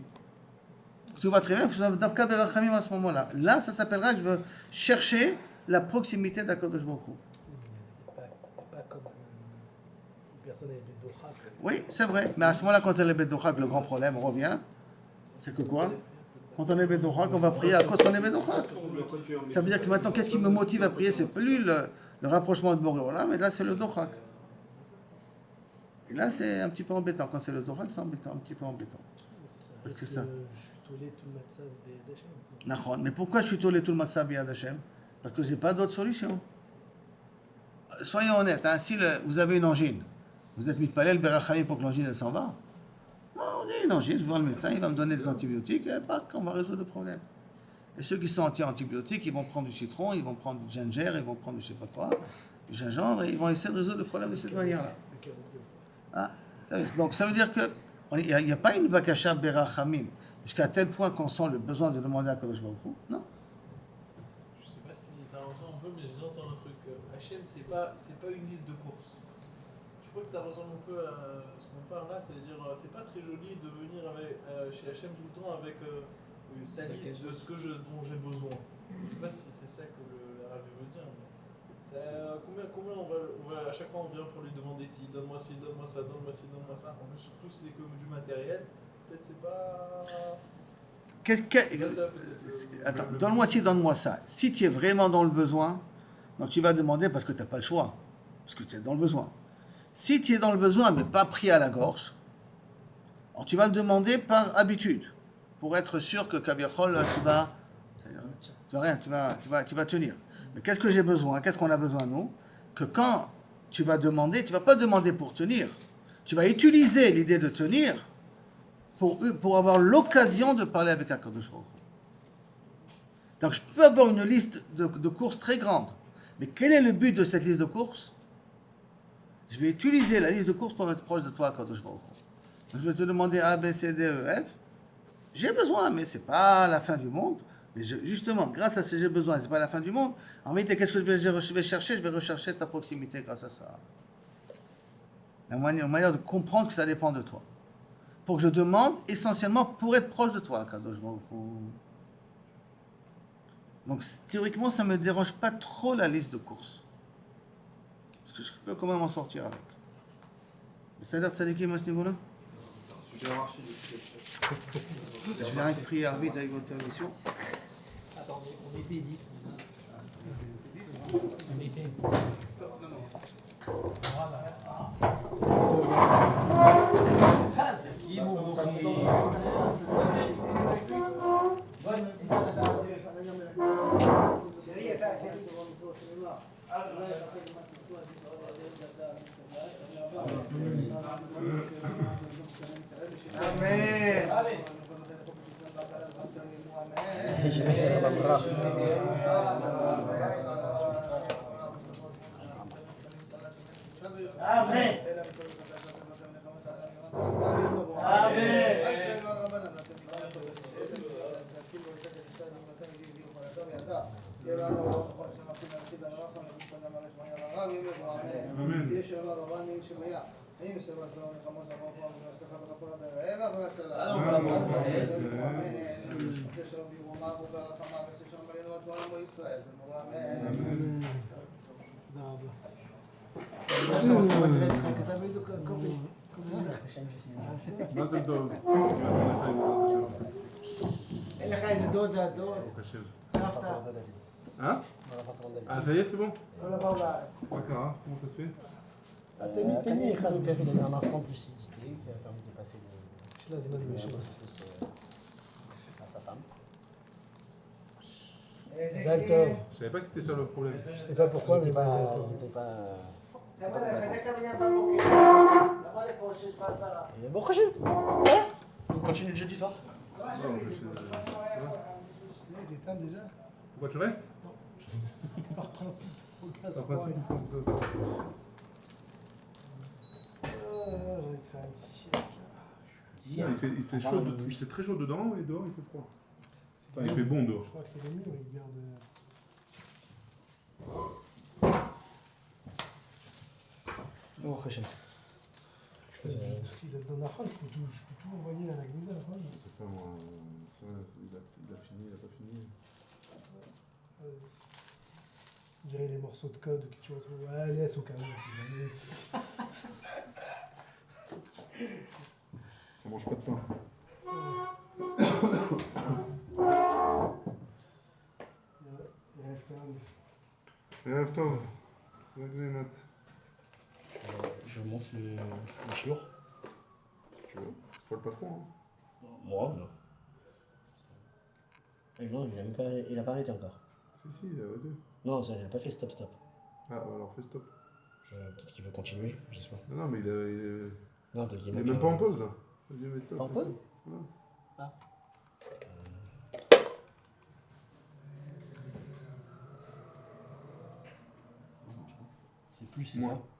Tu vois très bien, il faut que ça soit Davka Berachamim à ce moment-là. Là, ça s'appellera, je veux chercher la proximité d'Akadosh Baruch Hu. Il n'y a pas comme une personne avec des dochak. Oui, c'est vrai. Mais à ce moment-là, quand elle est Bedochak, le grand problème revient. C'est que quoi? Quand on est Bedochak, on va prier à cause qu'on est Bedochak. Ça veut dire que maintenant, qu'est-ce qui me motive à prier? C'est plus le rapprochement de Boréolam, mais là, c'est le Dochak. Et là, c'est un petit peu embêtant. Quand c'est le Dochak, c'est embêtant, un petit peu embêtant. Parce que ça. Je suis tolé tout le matzav Beyad Hashem. Mais pourquoi je suis tolé tout le matzav Beyad Hashem? Parce que j'ai pas d'autre solution. Soyons honnêtes, hein, si vous avez une angine, vous êtes mis de palais, Berachamim pour que l'angine elle s'en va. Non, on a une angine, je vais voir le médecin, il va me donner des antibiotiques, et on va résoudre le problème. Et ceux qui sont anti-antibiotiques, ils vont prendre du citron, ils vont prendre du ginger, ils vont prendre du je sais pas quoi, du gingembre, et ils vont essayer de résoudre le problème de cette manière-là. Ah, donc ça veut dire qu'il n'y a pas une bakasha berachamim, jusqu'à tel point qu'on sent le besoin de demander à Kadosh Baruch Hu. Non. Je sais pas si ça ressemble un peu, mais j'entends un truc. Hachem, c'est pas une liste de courses. Je crois que ça ressemble un peu à ce qu'on parle là, c'est-à-dire c'est pas très joli de venir chez Hachem tout le temps avec sa liste de dont j'ai besoin. Je sais pas si c'est ça que l'arabe veut dire. Mais Combien à chaque fois on vient pour lui demander si donne-moi ci, donne-moi ça, donne-moi ci, donne-moi ça. En plus, surtout si c'est comme du matériel, peut-être c'est pas. Attends, donne-moi ci, donne-moi ça. Si tu es vraiment dans le besoin, donc tu vas demander parce que tu n'as pas le choix, parce que tu es dans le besoin. Si tu es dans le besoin mais pas pris à la gorge, alors tu vas le demander par habitude, pour être sûr que Kaviachol, tu vas tenir. Mais qu'est-ce que j'ai besoin? Qu'est-ce qu'on a besoin, nous? Que quand tu vas demander, tu ne vas pas demander pour tenir. Tu vas utiliser l'idée de tenir pour avoir l'occasion de parler avec Akadosh Baruch Hu. Donc je peux avoir une liste de courses très grande. Mais quel est le but de cette liste de courses? Je vais utiliser la liste de courses pour être proche de toi, Akadosh Baruch Hu. Donc je vais te demander A, B, C, D, E, F. J'ai besoin, mais ce n'est pas la fin du monde. Mais justement, grâce à ce j'ai besoin, ce n'est pas la fin du monde. En réalité, qu'est-ce que je vais chercher? Je vais rechercher ta proximité grâce à ça. La manière de comprendre que ça dépend de toi. Pour que je demande essentiellement pour être proche de toi, Kadosh Baruch Hu. Donc théoriquement, ça ne me dérange pas trop la liste de courses. Parce que je peux quand même m'en sortir avec. Ça a l'air de s'adiquer à ce niveau-là? Je vais rien que prier vite avec votre permission. Attendez, on était 10. On était. מזל טוב. אין לך איזה דודה, דוד, סבתא. Hein? Ah, ça y est, c'est bon? לא לבאו לארץ. Quoi, Clara? Comment ça se fait? תן לי אחד בפרק, c'est un instant plus lucidité qui a permis de passer יש לה זמן plus בשביל. à sa femme. מזל טוב. Je savais pas que c'était ça le problème. Je sais pas pourquoi, mais Il מזל n'était טוב. pas... Il Bon prochain. On continue le jeudi soir. est éteint déjà. Pourquoi tu restes? C'est par principe. Faut qu'il fasse Par froid principe, ici. J'ai envie de faire une sieste là. Il fait chaud, il fait très chaud dedans et dehors il fait froid. C'est Enfin, il mieux. fait bon dehors. Je crois que c'est le mieux, il garde. Bon prochain. Il a dans la fin, je peux tout envoyer à la gnise à la fin. C'est pas moi, ça, il a fini, il a pas fini. Je dirais les morceaux de code que tu retrouves. Ah, laisse au cas où. Ça mange pas de pain. Rêve toi. Je monte le chiour. Tu veux? C'est pas le patron, hein? Moi, non. Et non, il a pas arrêté encore. Si, il a arrêté. Non, il n'a pas fait stop. Ah, bah alors fais stop. Peut-être qu'il veut continuer, je sais pas. Non, mais il Non, peut-être qu'il est même pas en pause là. Vas-y, mets stop. Pas en pause? Voilà. Ah. C'est plus, c'est Moi. ça?